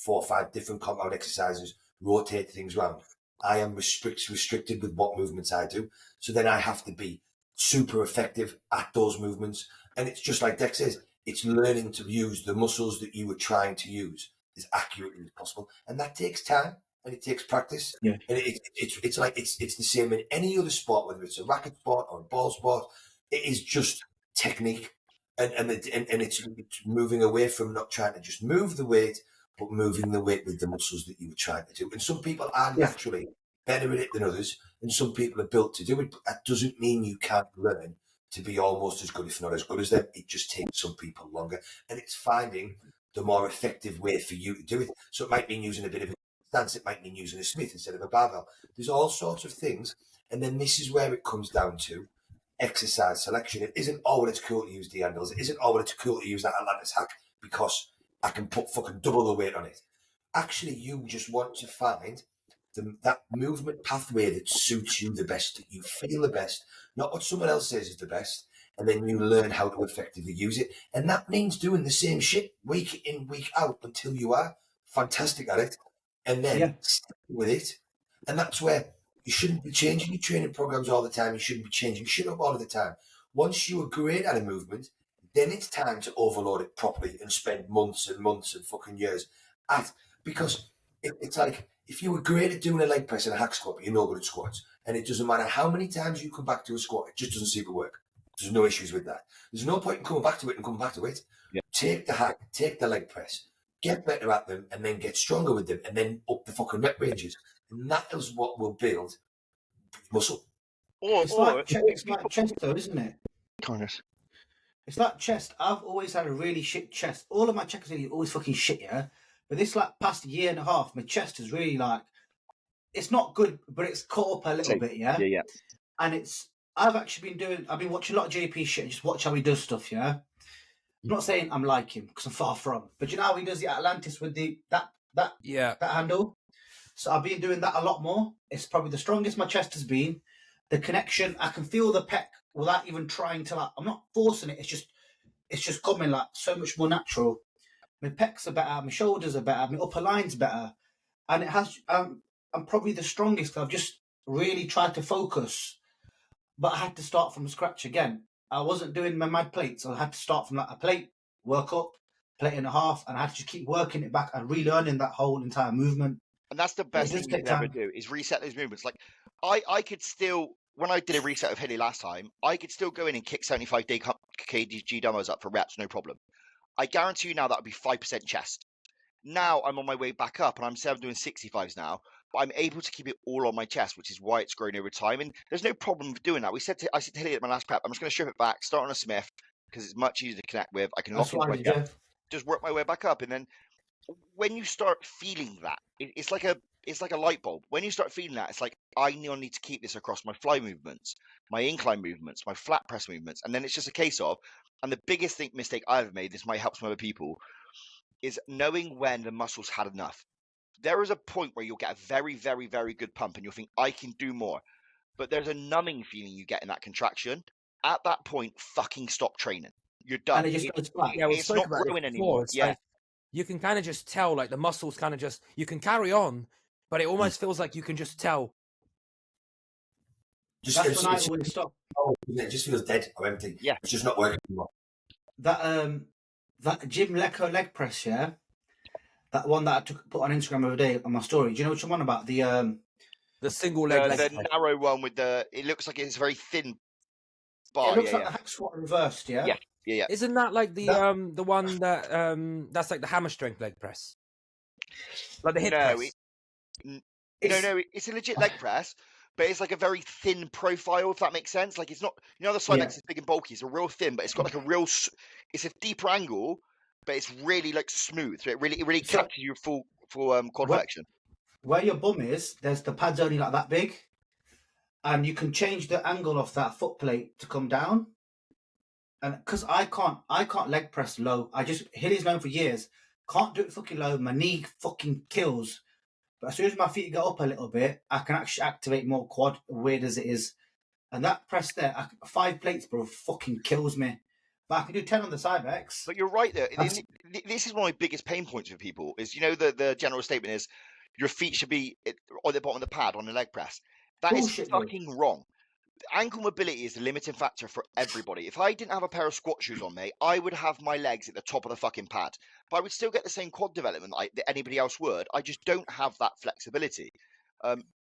4 or 5 different compound exercises, rotate things around. I am restricted with what movements I do. So then I have to be super effective at those movements. And it's just like Dex says, it's learning to use the muscles that you were trying to use as accurately as possible. And that takes time and it takes practice. Yeah. And it's like, it's the same in any other sport, whether it's a racket sport or a ball sport. It is just technique, and it's moving away from not trying to just move the weight, but moving the weight with the muscles that you were trying to do. And some people are naturally better at it than others, and some people are built to do it. But that doesn't mean you can't learn to be almost as good, if not as good as them. It just takes some people longer, and it's finding the more effective way for you to do it. So it might mean using a bit of a stance, it might mean using a Smith instead of a barbell. There's all sorts of things, and then this is where it comes down to exercise selection. It isn't, oh, well, it's cool to use the handles. It isn't, oh, well, it's cool to use that Atlantis hack because I can put fucking double the weight on it. Actually, you just want to find that movement pathway that suits you the best, that you feel the best, not what someone else says is the best, and then you learn how to effectively use it. And that means doing the same shit week in, week out until you are fantastic at it, and then stick with it. And that's where you shouldn't be changing your training programs all the time. You shouldn't be changing shit up all of the time. Once you are great at a movement, then it's time to overload it properly and spend months and months and fucking years at, because it's like, if you were great at doing a leg press and a hack squat, but you're no good at squats, and it doesn't matter how many times you come back to a squat, it just doesn't seem to work. There's no issues with that. There's no point in coming back to it and coming back to it. Yeah. Take the hack, take the leg press, get better at them, and then get stronger with them, and then up the fucking rep ranges. And that is what will build muscle. It's like chest, though, isn't it? Kindness. It's like chest. I've always had a really shit chest. All of my checkers are always fucking shit, yeah? But this, like, past year and a half, my chest is really, like, it's not good, but it's caught up a little bit, yeah? Yeah. And I've been watching a lot of JP shit and just watch how he does stuff, yeah? I'm not saying I'm like him, because I'm far from. But you know how he does the Atlantis with that handle? So I've been doing that a lot more. It's probably the strongest my chest has been. The connection, I can feel the pec without even trying to, like, I'm not forcing it. It's just coming, like, so much more natural. My pecs are better, my shoulders are better, my upper line's better. And it has, I'm probably the strongest. I've just really tried to focus, but I had to start from scratch again. I wasn't doing my mad plates. I had to start from, like, a plate, work up, plate and a half, and I had to just keep working it back and relearning that whole entire movement. And that's the best thing you can ever do, is reset those movements. Like, I could still, when I did a reset of Hilly last time, I could still go in and kick 75 day kg dumbbells up for reps, no problem. I guarantee you now that would be 5% chest. Now I'm on my way back up, and I'm doing 65s now, but I'm able to keep it all on my chest, which is why it's grown over time. And there's no problem with doing that. I said to Hilly at my last prep, I'm just going to strip it back, start on a Smith, because it's much easier to connect with. I can lock it up, just work my way back up, and then when you start feeling that, it's like a light bulb. When you start feeling that, it's like, I need to keep this across my fly movements, my incline movements, my flat press movements. And then it's just a case of, and the biggest mistake I've ever made, this might help some other people, is knowing when the muscle's had enough. There is a point where you'll get a very, very, very good pump and you'll think, I can do more. But there's a numbing feeling you get in that contraction. At that point, fucking stop training. You're done. And it just goes flat. Yeah, it's not growing anymore. It's like, you can kind of just tell, like, the muscles kind of just, you can carry on, but it almost feels like you can just tell. That's when I always stop. It just feels dead or empty. Yeah. It's just not working anymore. That Jim Lecco leg press, yeah? That one that I put on Instagram the other day on my story. Do you know what I'm on about? The single leg the press. narrow one with it looks like it's a very thin bar. It looks like the hack squat reversed, yeah? Yeah. Isn't that like the one that that's like the hammer strength leg press, like the hip No, press? It's a legit leg press, but it's like a very thin profile, if that makes sense. Like it's not, the side legs is big and bulky. It's a real thin, but it's got like it's a deeper angle, but it's really like smooth. So it really captures your full quad flexion. Where your bum is, there's the pads only like that big, and you can change the angle of that foot plate to come down. And because I can't leg press low. Hilly's known for years. Can't do it fucking low. My knee fucking kills. But as soon as my feet go up a little bit, I can actually activate more quad, weird as it is. And that press there, 5 plates, bro, fucking kills me. But I can do 10 on the Cybex. But you're right there. This is one of my biggest pain points for people is, the general statement is your feet should be on the bottom of the pad on the leg press. That Bullshit, is fucking wrong. Ankle mobility is the limiting factor for everybody. If I didn't have a pair of squat shoes on me, I would have my legs at the top of the fucking pad. But I would still get the same quad development that anybody else would. I just don't have that flexibility.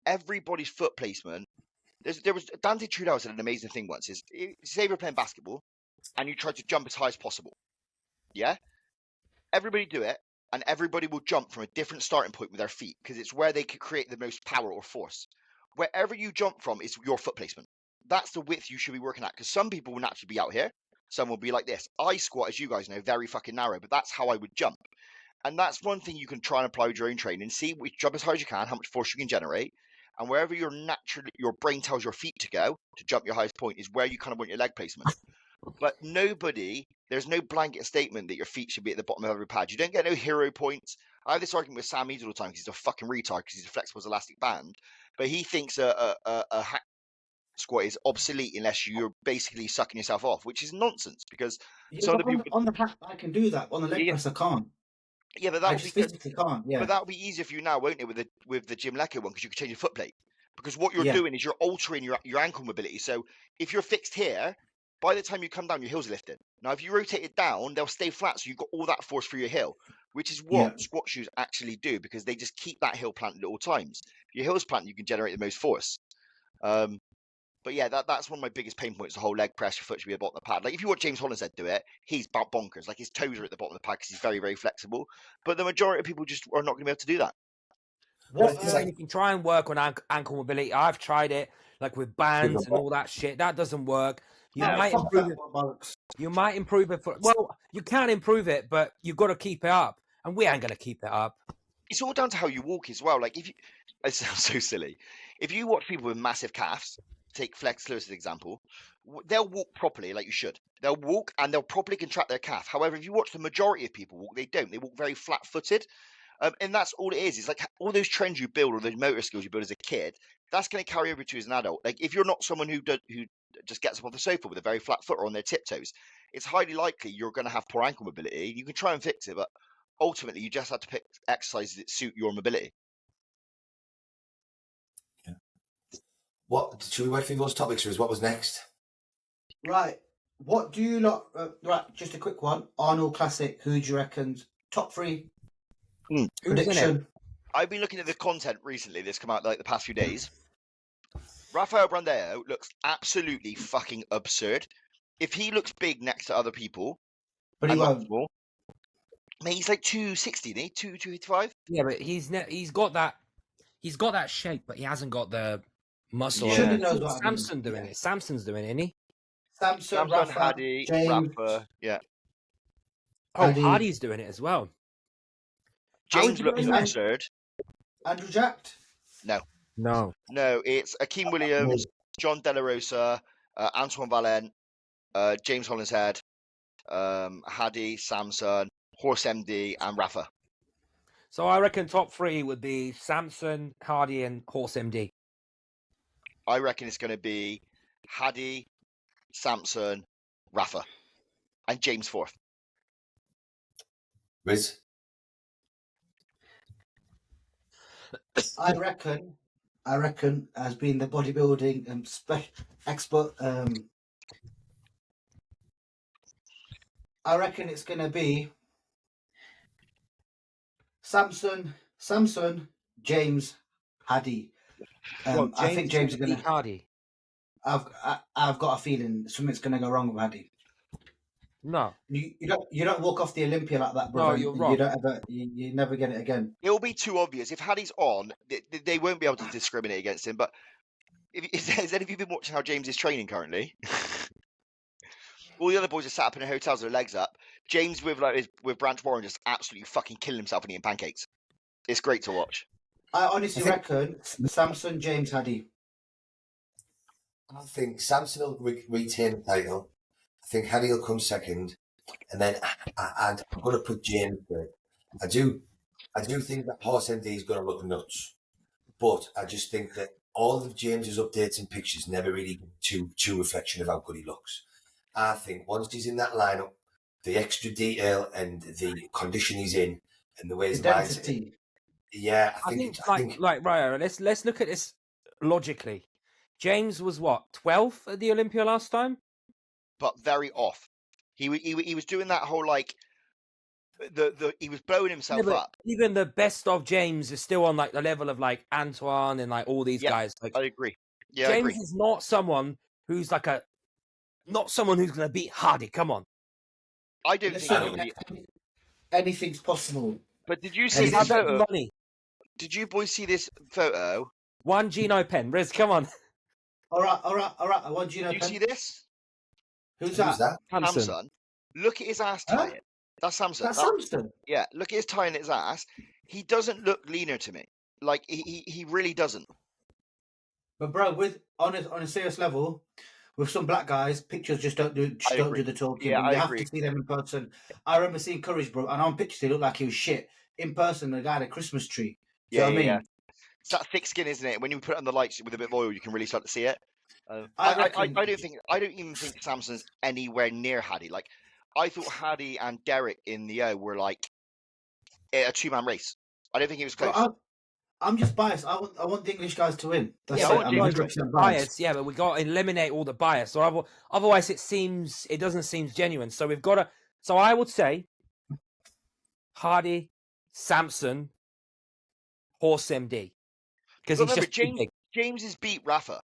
Everybody's foot placement. There was Dante Trudel said an amazing thing once. Is say you're playing basketball and you try to jump as high as possible. Yeah, everybody do it, and everybody will jump from a different starting point with their feet because it's where they could create the most power or force. Wherever you jump from is your foot placement. That's the width you should be working at, because some people will naturally be out here. Some will be like this. I squat, as you guys know, very fucking narrow, but that's how I would jump. And that's one thing you can try and apply with your own training. See which jump as high as you can, how much force you can generate, and wherever your brain tells your feet to go to jump your highest point is where you kind of want your leg placement. But there's no blanket statement that your feet should be at the bottom of every pad. You don't get no hero points. I have this argument with Sam Eads all the time because he's a fucking retard because he's a flexible as elastic band, but he thinks a hack squat is obsolete unless you're basically sucking yourself off, which is nonsense because some of the people on the hack I can do that. On the leg press I can't. Yeah, but I just physically can't. Yeah, but that'll be easier for you now, won't it, with the Jim Lecco one, because you can change your foot plate. Because what you're doing is you're altering your ankle mobility. So if you're fixed here, by the time you come down, your heel's lifted. Now, if you rotate it down, they'll stay flat, so you've got all that force through your heel, which is what squat shoes actually do, because they just keep that heel planted at all times. If your heel's planted, you can generate the most force. But yeah, that's one of my biggest pain points, the whole leg press, your foot should be at the bottom of the pad. Like, if you watch James Hollingshead do it, he's bonkers. Like, his toes are at the bottom of the pad because he's very, very flexible. But the majority of people just are not going to be able to do that. You can try and work on ankle mobility. I've tried it, like with bands and all that shit. That doesn't work. You might improve it. You might improve it you can improve it, but you've got to keep it up. And we ain't going to keep it up. It's all down to how you walk as well. Like, it sounds so silly. If you watch people with massive calves, take Flex Lewis as an example, they'll walk properly like you should. They'll walk and they'll properly contract their calf. However, if you watch the majority of people walk, they don't. They walk very flat-footed. And that's all it is. It's like all those trends you build or those motor skills you build as a kid, that's going to carry over to you as an adult. Like, if you're not someone who just gets up off the sofa with a very flat foot or on their tiptoes, it's highly likely you're going to have poor ankle mobility. You can try and fix it, but ultimately you just have to pick exercises that suit your mobility. Yeah. What should we wait for those topics? What was next? Right. What do you lot? Right. Just a quick one. Arnold Classic. Who do you reckon? Top 3 prediction. I've been looking at the content recently that's come out like the past few days. Rafael Brandao looks absolutely fucking absurd. If he looks big next to other people, but he won't. Small, I mean, he's like 260, isn't he? 285. Yeah, but he's got that shape, but he hasn't got the muscle. Yeah. Samson doing it. Samson's doing it, isn't he? Samson, Rafa, Hadi, James. Rafa, yeah. Hadi's doing it as well. James looks absurd. Andrew Jacked? No. It's Akeem Williams, John De La Rosa, Antoine Valent, James Hollingshead, Hadi, Samson, Horse MD, and Rafa. So I reckon top 3 would be Samson, Hadi, and Horse MD. I reckon it's going to be Hadi, Samson, Rafa, and James 4th. Riz? I reckon, as being the bodybuilding expert, I reckon it's going to be Samson, James, Hadi. I think James is beat going to. Hardy. I've got a feeling something's going to go wrong with Hadi. No, You don't walk off the Olympia like that, No, brother. you're and wrong. You don't ever. You never get it again. It'll be too obvious. If Hadi's on, they won't be able to discriminate against him. But has any of you been watching how James is training currently? All the other boys are sat up in their hotels with their legs up. James with Branch Warren just absolutely fucking killing himself and eating pancakes. It's great to watch. I honestly reckon Samson, James, Hadi. I think Samson will retain the title. I think Hadi will come second, and then I'm going to put James third. I do think that Horse MD is going to look nuts, but I just think that all of James's updates and pictures never really give true reflection of how good he looks. I think once he's in that lineup, the extra detail and the condition he's in, and the way his mind's Density. yeah, I think right. Let's look at this logically. James was what 12th at the Olympia last time. But very off. He was doing that whole like he was blowing himself up. Even the best of James is still on like the level of like Antoine and like all these guys. Like I agree. Yeah, James I agree. is not someone who's like not someone who's going to beat Hardy. Come on. I don't Listen, think anything's possible. But did you see And this how photo? Money. Did you boys see this photo? One Gino pen. Riz, come on. All right. I want you to know. Did you see this? Who's that? Samson. Look at his ass Huh? tying. That's Samson. That's Samson. Yeah, look at his tying his ass. He doesn't look leaner to me. Like he really doesn't. But bro, on a serious level, with some black guys, pictures just don't do the talking. Yeah, you I have agree. to see them in person. I remember seeing Courage, bro, and on pictures he looked like he was shit. In person, the guy had a Christmas tree. Do you know what I mean? Yeah. It's that thick skin, isn't it? When you put it on the lights with a bit of oil, you can really start to see it. I don't even think Samson's anywhere near Hadi. Like, I thought Hadi and Derek in the O were like a 2-man race. I don't think he was close. Bro, I'm just biased. I want the English guys to win. That's Yeah, it. I want I'm English 100% biased. Bias, yeah, but we got to eliminate all the bias, or otherwise it doesn't seem genuine. So we've got to. So I would say Hardy, Samson, Horse MD, because he's remember, just too big. James has beat Rafa.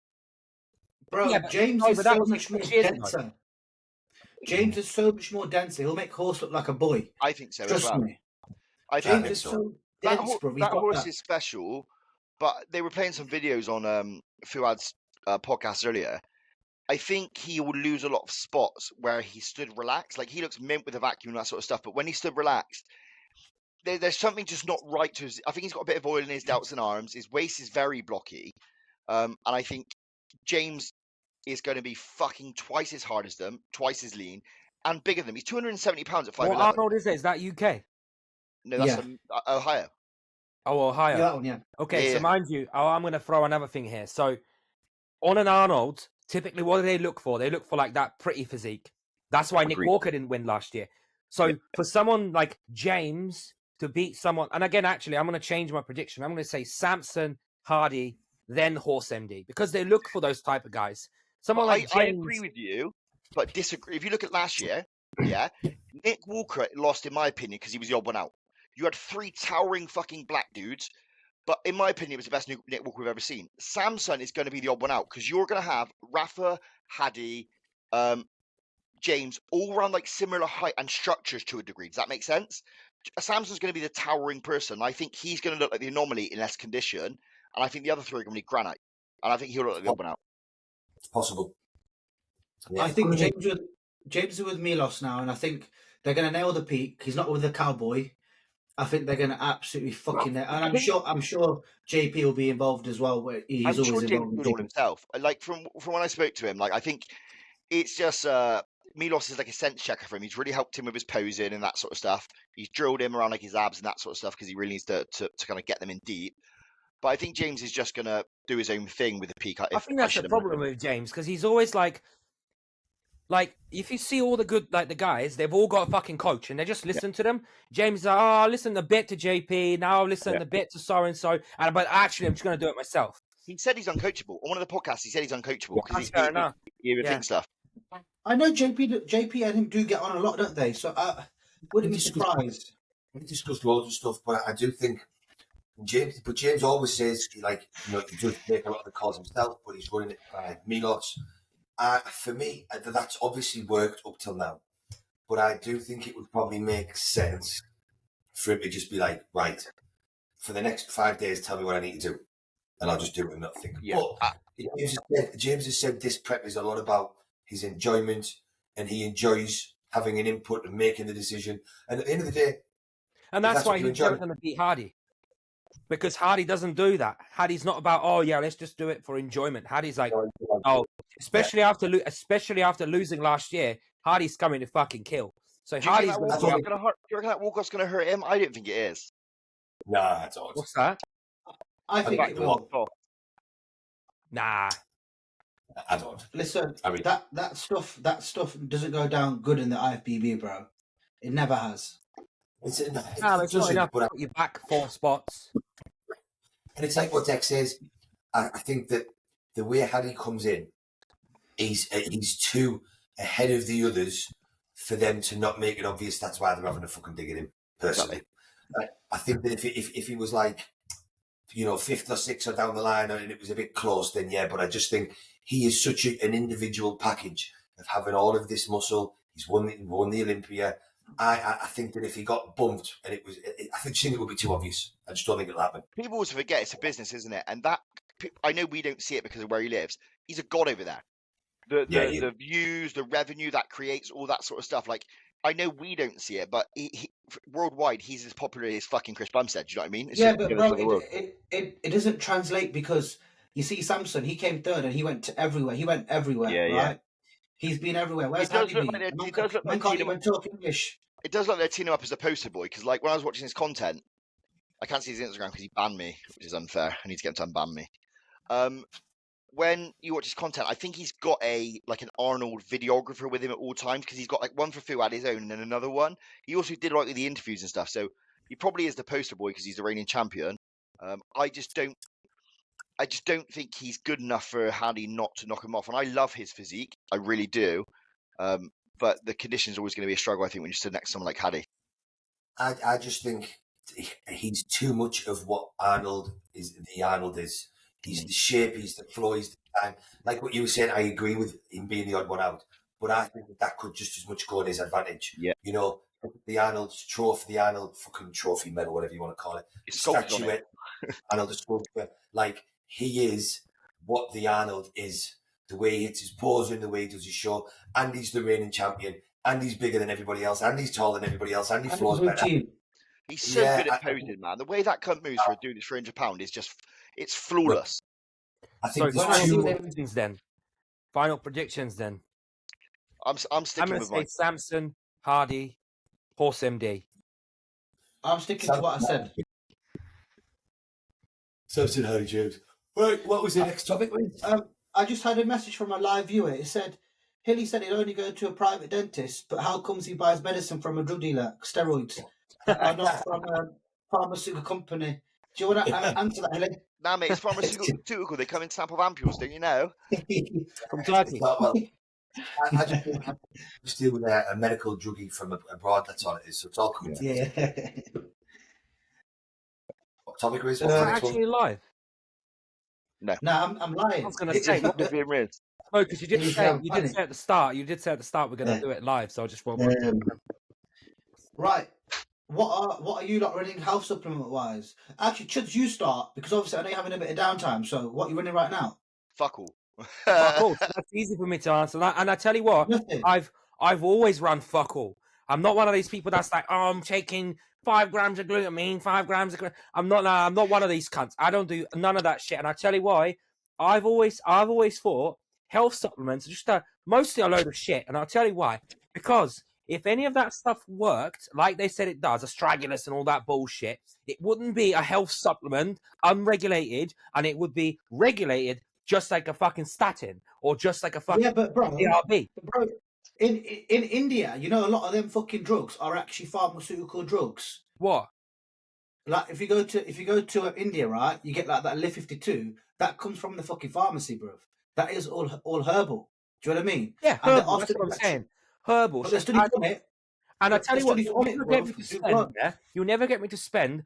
Bro, Yeah, but- James no, is but that so was much more 6 years ago. denser. James is so much more denser. He'll make Horse look like a boy. I think so as Trust well. me. I James think is so. so that, dense, bro. He's that got horse that. is special, but they were playing some videos on Fuad's podcast earlier. I think he will lose a lot of spots where he stood relaxed. Like, he looks mint with a vacuum and that sort of stuff, but when he stood relaxed, there's something just not right to his. I think he's got a bit of oil in his delts and arms. His waist is very blocky, and I think James is going to be fucking twice as hard as them, twice as lean, and bigger than them. He's 270 pounds at 5'11". What Arnold is that? Is that UK? No, that's Yeah. Ohio. Oh, Ohio. Yeah, that one, yeah. Okay, Yeah. so mind you, I'm going to throw another thing here. So on an Arnold, typically what do they look for? They look for like that pretty physique. That's why Nick Agreed. Walker didn't win last year. So for someone like James to beat someone, and again, actually, I'm going to change my prediction. I'm going to say Samson, Hardy, then Horse MD, because they look for those type of guys. Someone like I James. agree with you, but disagree. If you look at last year, yeah, Nick Walker lost, in my opinion, because he was the odd one out. You had 3 towering fucking black dudes, but in my opinion, it was the best Nick Walker we've ever seen. Samson is going to be the odd one out because you're going to have Rafa, Hadi, James, all around like similar height and structures to a degree. Does that make sense? Samson's going to be the towering person. I think he's going to look like the anomaly in less condition, and I think the other 3 are going to be granite, and I think he'll look like the odd one out. It's possible. Yeah. I think James is with Milos now, and I think they're going to nail the peak. He's not with the cowboy. I think they're going to absolutely fucking nail. And I'm sure JP will be involved as well. Where he's I'm always sure James involved. will do it all himself. Like from when I spoke to him, like I think it's just Milos is like a sense checker for him. He's really helped him with his posing and that sort of stuff. He's drilled him around like his abs and that sort of stuff because he really needs to kind of get them in deep. But I think James is just going to do his own thing with the peak. I think that's the problem with James, because he's always like if you see all the good, like the guys, they've all got a fucking coach and they just listen to them. James is like, oh, I listen a bit to JP, now I'll listen a bit to so-and-so, but actually I'm just going to do it myself. He said he's uncoachable. On one of the podcasts, he said he's uncoachable because That's fair enough. he overthinks stuff. I know JP and him do get on a lot, don't they? So I wouldn't be surprised. We discussed loads of stuff, but I do think James always says, like, he does make a lot of the calls himself, but he's running it by me lots. For me, that's obviously worked up till now. But I do think it would probably make sense for him to just be like, right, for the next 5 days, tell me what I need to do. And I'll just do it and not think. Yeah. But James has said this prep is a lot about his enjoyment, and he enjoys having an input and making the decision. And at the end of the day, and that's why he's never going to beat Hadi. Because Hadi doesn't do that. Hadi's not about, oh yeah, let's just do it for enjoyment. Hadi's like, oh, especially after losing last year, Hadi's coming to fucking kill. So Do you think Hadi's that walkout's going to hurt him? I don't think it is. Nah, I don't. What's that? I think it will. Nah. I don't. Listen, that stuff doesn't go down good in the IFBB, bro. It never has. It's not enough to put you back 4 spots. And it's like what Dex says. I think that the way Hadi comes in, he's too ahead of the others for them to not make it obvious. That's why they're having a fucking dig at him, personally. I think that if he was like, 5th or 6th or down the line and it was a bit close, then yeah, but I just think he is such an individual package of having all of this muscle. He's won the Olympia. I think that if he got bumped and I think it would be too obvious. I just don't think it'll happen. People always forget it's a business, isn't it? And that, I know we don't see it because of where he lives. He's a god over there. The views, the revenue that creates, all that sort of stuff. Like, I know we don't see it, but he worldwide, he's as popular as fucking Chris Bumstead. Do you know what I mean? It's but bro, it doesn't translate because you see Samson, he came 3rd and he went everywhere. He went everywhere, right? Yeah. He's been everywhere. Where's Hadi been? He does look like can't even talk English. It does look like they're teaming up as a poster boy because, like, when I was watching his content, I can't see his Instagram because he banned me, which is unfair. I need to get him to unban me. When you watch his content, I think he's got an Arnold videographer with him at all times because he's got like one for Phil had his own and then another one. He also did like the interviews and stuff, so he probably is the poster boy because he's the reigning champion. I just don't think he's good enough for Hadi not to knock him off. And I love his physique, I really do. But the condition's always going to be a struggle, I think, when you sit next to someone like Hadi. I just think he's too much of what Arnold is. He's the shape, he's the flow, he's the time. Like what you were saying, I agree with him being the odd one out. But I think that could just as much go in his advantage. Yeah. The Arnold's trophy, the Arnold fucking trophy medal, whatever you want to call it. The statuette, Arnold sculpture. Like, he is what the Arnold is. The way he hits his posing, the way he does his show. And he's the reigning champion. And he's bigger than everybody else. And he's taller than everybody else. And he flows better. He's so good at posing, man. The way that cunt moves for a dude who's £300 is just, it's flawless. I think Final predictions then. I'm sticking with mine. Samson, Hadi, Horse MD. I'm sticking to what I said. Samson, Hadi, James. Right, what was the next topic? I just had a message from a live viewer. It said, Hilly said he'd only go to a private dentist, but how comes he buys medicine from a drug dealer, steroids, and not from a pharmaceutical company? Do you want to answer that, Hilly? Nah, mate, it's pharmaceutical. They come in sample ampules, don't you know? From Turkey. I just deal with a medical druggie from abroad. That's all it is. So it's all coming. Yeah. What topic is it? Actually live? No, I'm lying. I was going to say, what the being is? No, because you did say at the start. You did say at the start we're going to do it live. So I just want. Right. What are you not running health supplement wise? Actually, Chuds, you start because obviously I know you're having a bit of downtime. So what are you running right now? Fuck all. Fuck all. That's easy for me to answer that. And I tell you what, Nothing. I've always run fuck all. I'm not one of these people that's like, oh, I'm taking 5 grams of glutamine, 5 grams of. I'm not one of these cunts. I don't do none of that shit. And I tell you why. I've always thought health supplements are just mostly a load of shit. And I'll tell you why. Because if any of that stuff worked, like they said it does, astragalus and all that bullshit, it wouldn't be a health supplement, unregulated, and it would be regulated just like a fucking statin or just like a fucking ARB. Bro, in India, a lot of them fucking drugs are actually pharmaceutical drugs. What? Like if you go to India, right, you get like that Liv 52. That comes from the fucking pharmacy, bro. That is all herbal. Do you know what I mean? Yeah, herbal. That's what I'm saying. Herbal. But they're studying on it. And I tell you what, you'll never get me to spend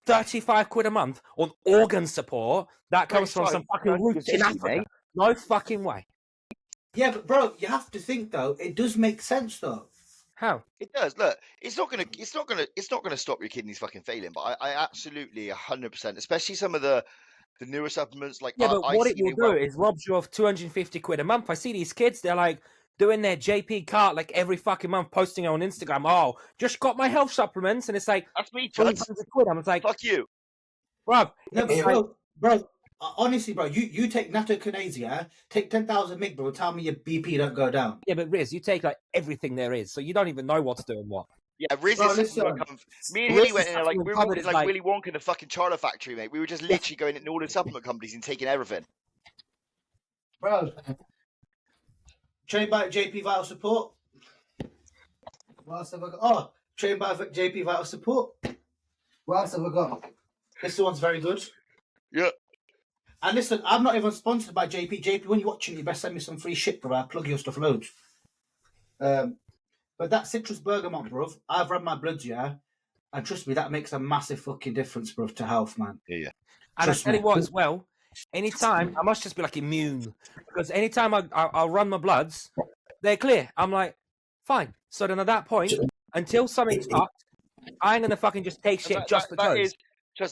£35 a month on organ support that comes from some fucking roots in Africa. Mate. No fucking way. Yeah, but bro, you have to think though. It does make sense though. How? It does. Look, it's not gonna stop your kidneys fucking failing. But I absolutely 100%, especially some of the newer supplements. Like Yeah, but I what see it will do is robs you of £250 a month. I see these kids, they're like doing their JP cart like every fucking month, posting it on Instagram. Oh, just got my health supplements, and it's like That's me, £300. Chuds. I'm like, Fuck you. bruv, No, but it's like, bro, honestly, bro, you take nattokinase, yeah? Take 10,000 mg, bro. Tell me your BP don't go down. yeah, but Riz, you take like everything there is, so you don't even know what's doing what. Yeah, Riz Bro, is listen. me and Riz Hilly went is in there like supplement we were covered walking is like like- Willy Wonka in the fucking Charlotte factory, mate. We were just literally going into all the supplement companies and taking everything. Bro, trained by JP Vital Support. What else have I got? Oh, trained by JP Vital Support. What else have I got? This one's very good. Yeah. And listen, I'm not even sponsored by JP. JP, when you're watching, you best send me some free shit, bro. I'll plug your stuff loads. But that citrus bergamot, bro, I've run my bloods, yeah? And trust me, that makes a massive fucking difference, bro, to health, man. Yeah. And Trust I tell you me. what, as well, anytime I must just be like immune because anytime I'll run my bloods, they're clear. I'm like, fine. So then at that point, until something's fucked, I ain't gonna fucking just take shit just because.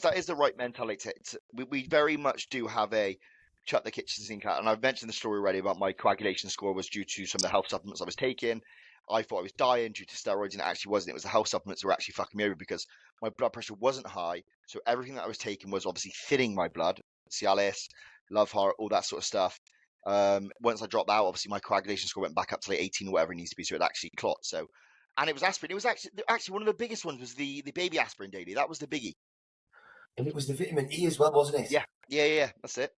That is the right mentality. We very much do have a shut the kitchen sink out. And I've mentioned the story already about my coagulation score was due to some of the health supplements I was taking. I thought I was dying due to steroids, and it actually wasn't. It was the health supplements that were actually fucking me over because my blood pressure wasn't high. So everything that I was taking was obviously thinning my blood. Cialis, Love Heart, all that sort of stuff. Once I dropped out, obviously my coagulation score went back up to like 18 or whatever it needs to be, so it actually clot. So, and it was aspirin. It was actually one of the biggest ones was the baby aspirin daily. That was the biggie. And it was the vitamin E as well, wasn't it? Yeah. That's it.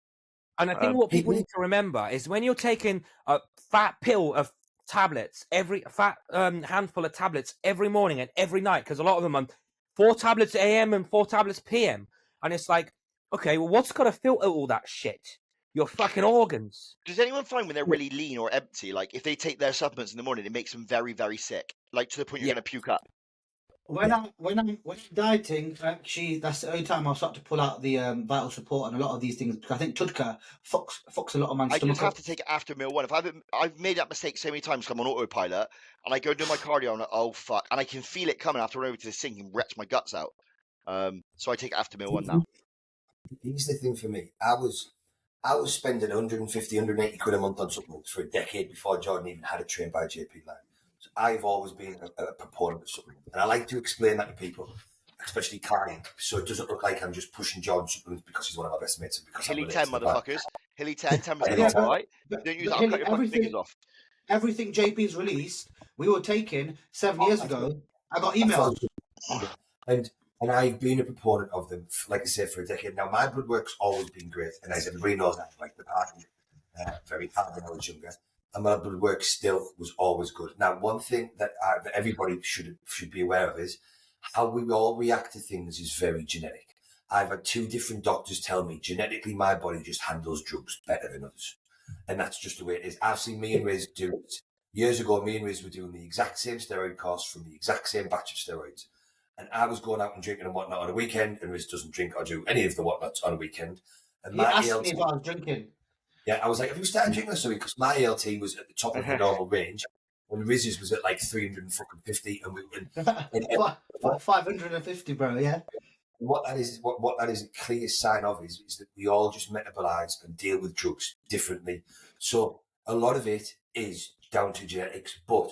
And I think what people need to remember is when you're taking a fat pill of tablets, every fat handful of tablets every morning and every night, because a lot of them are 4 tablets AM and 4 tablets PM, and it's like, okay, well, what's got to filter all that shit? Your fucking organs. Does anyone find when they're really lean or empty, like if they take their supplements in the morning, it makes them very, very sick, like to the point you're going to puke up? When I'm dieting, actually, that's the only time I'll start to pull out the vital support and a lot of these things. Because I think Tudka fucks a lot of my I stomach just have up. to take it after meal one. If I've made that mistake so many times, 'cause I'm on autopilot, and I go do my cardio, and I'm like, oh fuck, and I can feel it coming after I run over to the sink and retch my guts out. So I take it after meal one now. Here's the thing for me. I was spending 150, 180 quid a month on supplements for a decade before Jordan even had it trained by JP line. So I've always been a proponent of supplements. And I like to explain that to people, especially clients, so it doesn't look like I'm just pushing Jordan supplements because he's one of my best mates. And because Hilly I'm 10, related to the band. motherfuckers. Hilly 10, 10% Yeah, off, but- alright? But- Don't use but that, I'll Hilly, cut your fucking fingers off. Everything JP's released, we were taking 7 years ago. I got emails. And I've been a proponent of them, like I said, for a decade now. My blood work's always been great, and as everybody knows, I like the party very hard when I was younger, and my blood work still was always good. Now, one thing that everybody should be aware of is how we all react to things is very genetic. I've had 2 different doctors tell me genetically my body just handles drugs better than others, and that's just the way it is. I've seen me and Riz do it. Years ago, me and Riz were doing the exact same steroid course from the exact same batch of steroids. And I was going out and drinking and whatnot on a weekend, and Riz doesn't drink or do any of the whatnots on a weekend. And He asked me if I was drinking. Yeah, I was like, have you started drinking this week? Because my ALT was at the top of the normal range, and Riz's was at like 350, and we were 550, bro, yeah? what that is a clear sign of is that we all just metabolize and deal with drugs differently. So a lot of it is down to genetics, but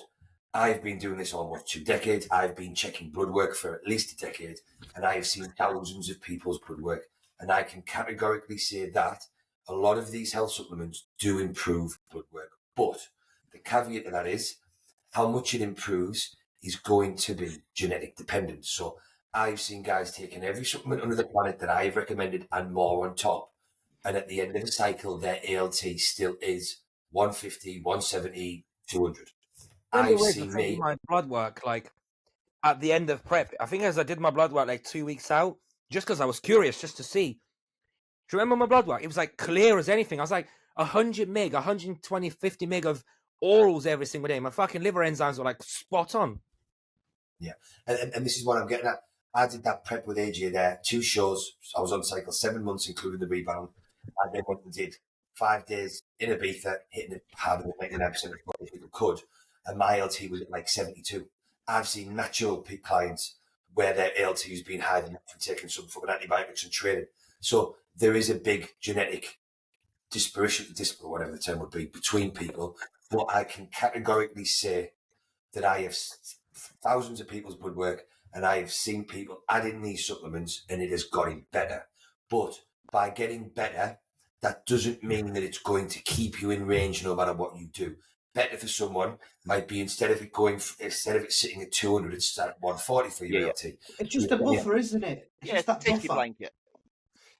I've been doing this almost 2 decades. I've been checking blood work for at least a decade, and I have seen thousands of people's blood work, and I can categorically say that a lot of these health supplements do improve blood work. But the caveat to that is how much it improves is going to be genetic dependent. So I've seen guys taking every supplement under the planet that I've recommended and more on top, and at the end of the cycle, their ALT still is 150, 170, 200. I've seen me. My blood work like at the end of prep. I think as I did my blood work like 2 weeks out, just because I was curious, just to see. Do you remember my blood work? It was like clear as anything. I was like 100 meg, 120, 50 meg of orals every single day. My fucking liver enzymes were like spot on. Yeah, and this is what I'm getting at. I did that prep with AJ there, 2 shows. I was on cycle 7 months, including the rebound. I then went and did 5 days in Ibiza, hitting it harder than 99% of what people could. And my LT was at like 72. I've seen natural peak clients where their ALT has been higher than from taking some fucking antibiotics and training. So there is a big genetic disparity, whatever the term would be, between people. But I can categorically say that I have thousands of people's blood work, and I have seen people add in these supplements and it has gotten better. But by getting better, that doesn't mean that it's going to keep you in range no matter what you do. Better for someone might be instead of it sitting at 200, it's at 140 for your LT. It's just a buffer, isn't it? It's just that safety buffer. blanket.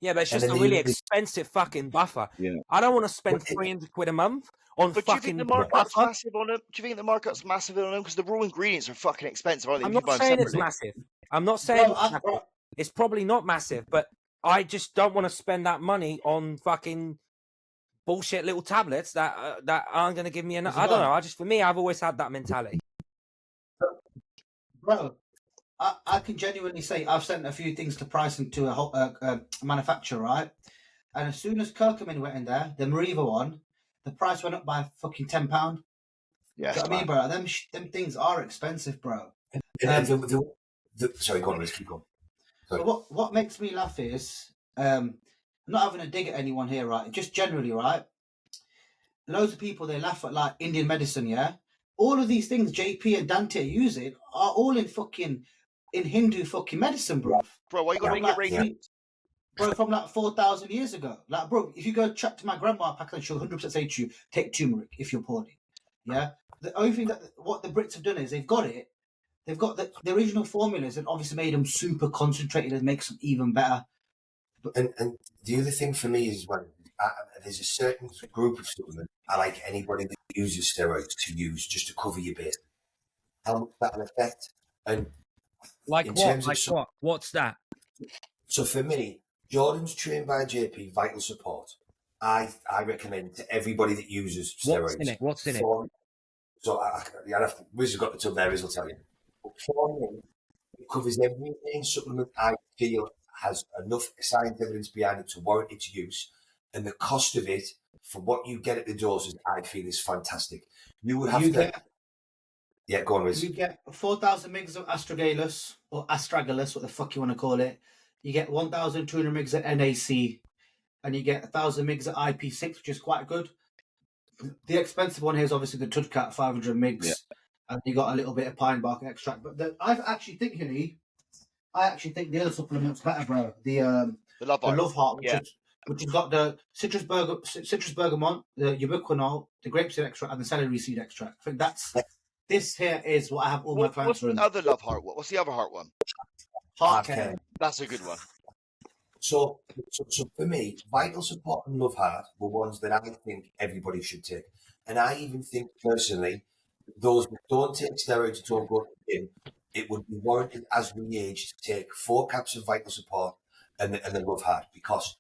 Yeah, but it's just a really expensive fucking buffer. Yeah. I don't want to spend 300 quid a month on But do you fucking think the markup's buffer. massive on them? Do you think the markup's massive on them? Because the raw ingredients are fucking expensive, aren't they? I'm if you not buy them saying it's separately? massive. I'm not saying Bro, it's massive. It's probably not massive, but I just don't want to spend that money on fucking bullshit little tablets that aren't going to give me enough. I don't know. For me, I've always had that mentality. Bro, I can genuinely say I've sent a few things to pricing to a manufacturer, right? And as soon as curcumin went in there, the Mariva one, the price went up by fucking £10. Yeah, Do you know what I mean, bro? Them things are expensive, bro. Sorry, go on, let's keep going. But what makes me laugh is, I'm not having a dig at anyone here, right? Just generally, right? Loads of people, they laugh at like Indian medicine, yeah? All of these things JP and Dante are using are all in Hindu fucking medicine, bro. Bro, why you got to make it radiant? Bro, from like 4,000 years ago. Like, bro, if you go chat to my grandma, she'll 100% say to you, take turmeric if you're poorly. Yeah? The only thing what the Brits have done is they've got the original formulas and obviously made them super concentrated and makes them even better. And the other thing for me is there's a certain group of supplements I like anybody that uses steroids to use just to cover your base. How much that'll affect. And like what? What's that? So for me, Jordan's trained by JP, Vital Support. I recommend to everybody that uses steroids. What's in it? So Wiz has got the tub there, Wiz will tell you. But for me, it covers every main supplement I feel has enough science evidence behind it to warrant its use, and the cost of it for what you get at the doses, I feel is fantastic. You would have yeah, go on, Wiz. You get 4,000 mgs of astragalus, or astragalus, what the fuck you want to call it. You get 1,200 mgs at NAC, and you get 1,000 mgs at IP6, which is quite good. The expensive one here is obviously the Tudcat 500 mgs, and you got a little bit of pine bark extract. But I actually think the other supplement's better, bro. The Love Heart, which has got the citrus bergamot, the ubiquinol, the grapeseed extract, and the celery seed extract. I think this here is what I have all my clients run. What's the other Love Heart one? What's the other heart one? Heart Care. That's a good one. So for me, Vital Support and Love Heart were ones that I think everybody should take. And I even think personally, those that don't take steroids at all go to the gym, it would be warranted as we age to take 4 caps of Vital Support and the Love Heart, because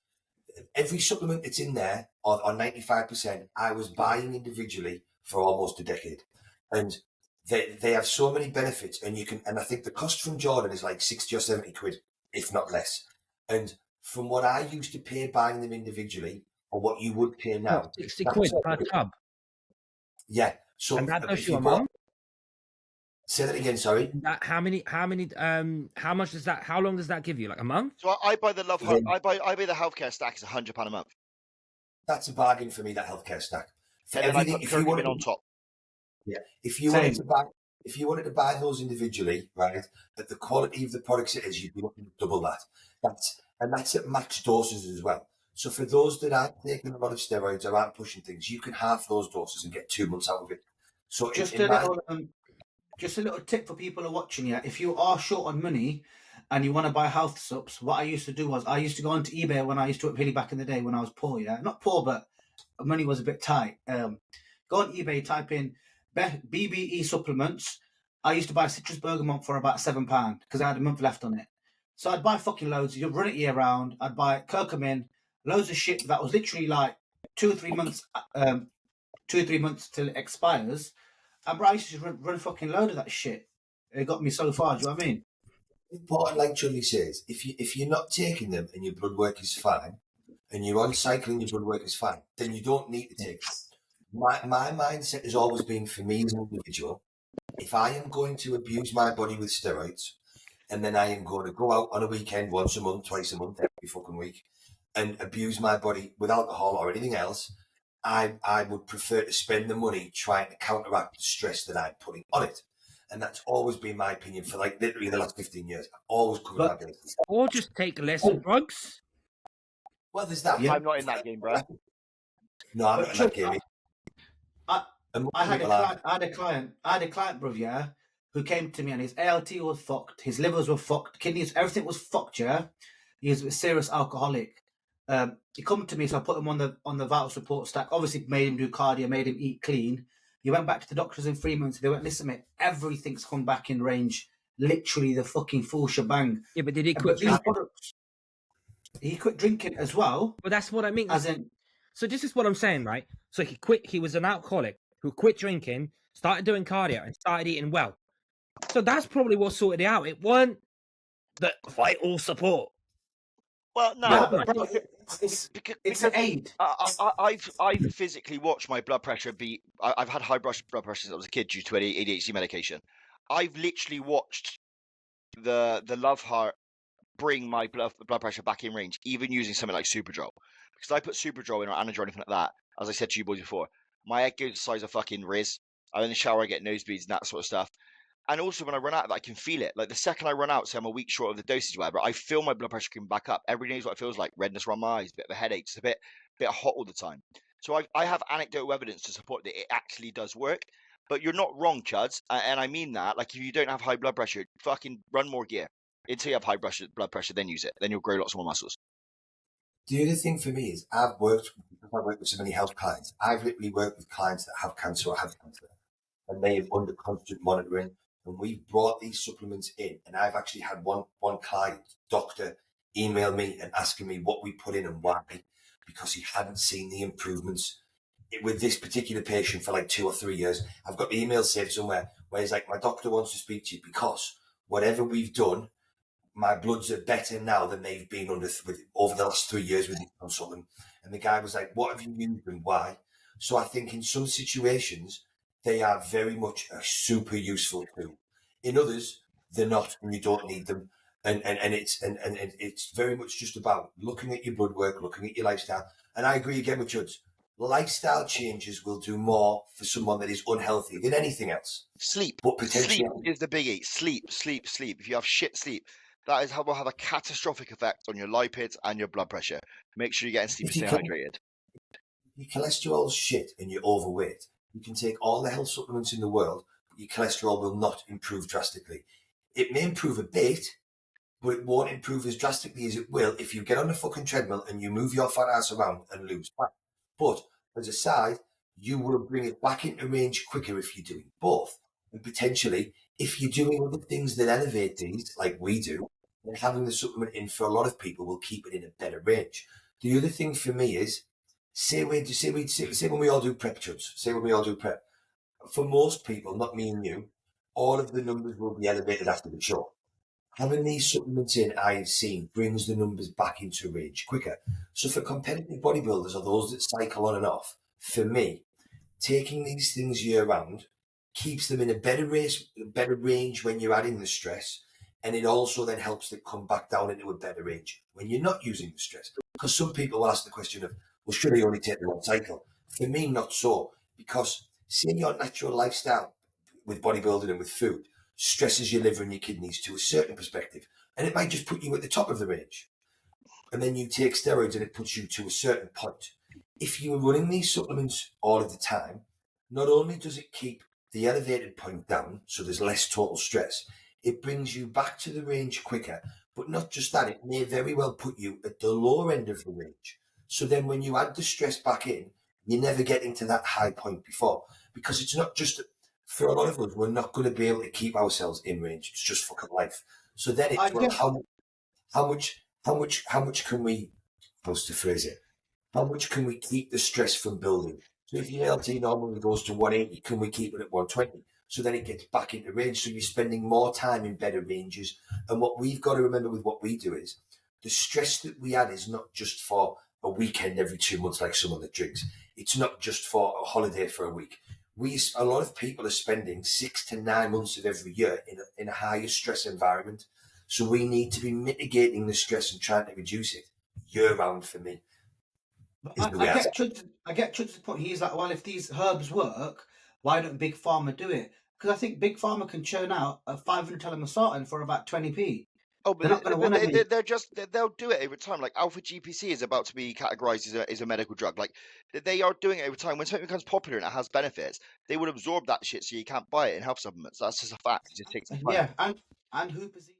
every supplement that's in there, or 95%, I was buying individually for almost a decade. And they have so many benefits, and I think the cost from Jordan is like 60 or 70 quid, if not less. And from what I used to pay buying them individually, or what you would pay now, 60 quid per tub. Yeah. So and that does you a month? Say that again, sorry. How much does that, how long does that give you? Like a month? So I buy the Love Heart, I buy the healthcare stack, it's £100 a month. That's a bargain for me, that healthcare stack. For and everything, then I put curcumin on top. Yeah. If you wanted to buy those individually, right, at the quality of the products it is, you'd be looking to double that. That's at max doses as well. So for those that aren't taking a lot of steroids or aren't pushing things, you can half those doses and get 2 months out of it. So just a little tip for people who are watching. Yeah, if you are short on money and you want to buy health subs, what I used to do was I used to go onto eBay when I used to work Hilly back in the day when I was poor. Yeah, not poor, but money was a bit tight. Go on eBay, type in BBE supplements. I used to buy citrus bergamot for about £7 because I had a month left on it. So I'd buy fucking loads. You'd run it year round. I'd buy curcumin, loads of shit that was literally like 2 or 3 months, 2 or 3 months till it expires. And bro, I used to run a fucking load of that shit. It got me so far. Do you know what I mean? important, like Chudley says, if you're not taking them and your blood work is fine, and you're on cycle and your blood work is fine, then you don't need to take them. My mindset has always been, for me as an individual, if I am going to abuse my body with steroids, and then I am going to go out on a weekend once a month, twice a month, every fucking week, and abuse my body with alcohol or anything else, I would prefer to spend the money trying to counteract the stress that I'm putting on it. And that's always been my opinion for like literally the last 15 years. I've always covered my bases. Or just take less drugs. Well, there's that. Yeah. I'm not in that game, bro. No, I'm But not in that game. I had a client, bro, yeah, who came to me and his ALT was fucked, his livers were fucked, kidneys, everything was fucked, yeah. He was a serious alcoholic. He come to me, so I put him on the vital support stack. Obviously, made him do cardio, made him eat clean. He went back to the doctors in 3 months. They went, listen, mate, everything's come back in range. Literally the fucking full shebang. Yeah, but did he But quit these drinking? products, he quit drinking as well. But that's what I mean. As in, So this is what I'm saying, right? So he quit. He was an alcoholic who quit drinking, started doing cardio, and started eating well. So that's probably what sorted it out. It weren't the vital support. Well, no, yeah, but but bro, it's an aid. I've physically watched my blood pressure be. I've had high blood pressure since I was a kid due to ADHD medication. I've literally watched the love heart bring my blood pressure back in range, even using something like Superdrol. Because I put Superdrol in or Anadrol or anything like that, as I said to you boys before, my head goes the size of fucking Riz. I'm in the shower, I get nosebleeds and that sort of stuff. And also when I run out of it, I can feel it. Like the second I run out, say I'm a week short of the dosage, whatever, I feel my blood pressure coming back up. Everybody knows what it feels like. Redness around my eyes, a bit of a headache, just a bit hot all the time. So I have anecdotal evidence to support that it actually does work. But you're not wrong, Chuds. And I mean that. Like if you don't have high blood pressure, fucking run more gear. Until you have high blood pressure, then use it. Then you'll grow lots more muscles. The other thing for me is I've worked with so many health clients. I've literally worked with clients that have cancer or have cancer, and they are under constant monitoring. And we've brought these supplements in, and I've actually had one client, doctor, email me and asking me what we put in and why, because he hadn't seen the improvements with this particular patient for like 2 or 3 years. I've got the email saved somewhere where he's like, my doctor wants to speak to you because whatever we've done, my bloods are better now than they've been over the last 3 years with the consultant. And the guy was like, what have you used and why? So I think in some situations, they are very much a super useful tool. In others, they're not, and you don't need them. And it's very much just about looking at your blood work, looking at your lifestyle. And I agree again with Judge. Lifestyle changes will do more for someone that is unhealthy than anything else. Sleep. But potentially, Sleep is the biggie. Sleep. If you have shit sleep, that is how will have a catastrophic effect on your lipids and your blood pressure. Make sure you're getting sleep and stay hydrated. Your cholesterol's shit and you're overweight. You can take all the health supplements in the world, but your cholesterol will not improve drastically. It may improve a bit, but it won't improve as drastically as it will if you get on the fucking treadmill and you move your fat ass around and lose fat. But as a side, you will bring it back into range quicker if you're doing both. And potentially, if you're doing other things that elevate these, like we do, then having the supplement in for a lot of people will keep it in a better range. The other thing for me is, say when we all do prep, Chuds, say when we all do prep, for most people, not me and you, all of the numbers will be elevated after the show. Having these supplements in, I've seen, brings the numbers back into range quicker. So for competitive bodybuilders or those that cycle on and off, for me, taking these things year round keeps them in a better range when you're adding the stress. And it also then helps them come back down into a better range when you're not using the stress. Because some people will ask the question of, well, should I only take the one cycle? For me, not so. Because seeing your natural lifestyle with bodybuilding and with food stresses your liver and your kidneys to a certain perspective. And it might just put you at the top of the range. And then you take steroids and it puts you to a certain point. If you are running these supplements all of the time, not only does it keep the elevated point down, so there's less total stress, it brings you back to the range quicker. But not just that, it may very well put you at the lower end of the range. So then when you add the stress back in, you're never getting to that high point before. Because it's not just, for a lot of us, we're not going to be able to keep ourselves in range. It's just fucking life. So then it's, well, how much can we, supposed to phrase it, how much can we keep the stress from building? So if your ALT normally goes to 180, can we keep it at 120? So then it gets back into range. So you're spending more time in better ranges. And what we've got to remember with what we do is the stress that we add is not just for a weekend every 2 months like someone that drinks. It's not just for a holiday for a week. A lot of people are spending 6 to 9 months of every year in a higher stress environment. So we need to be mitigating the stress and trying to reduce it year round for me. But Is the way I get Chud's point. He's like, well, if these herbs work, why don't Big Pharma do it? Because I think Big Pharma can churn out a 500 telomethasone for about 20p. Oh, They're not but going to want to. they'll do it over time. Like alpha GPC is about to be categorized as a medical drug. Like they are doing it over time. When something becomes popular and it has benefits, they will absorb that shit, so you can't buy it in health supplements. That's just a fact. It just takes time. Yeah, and who perceives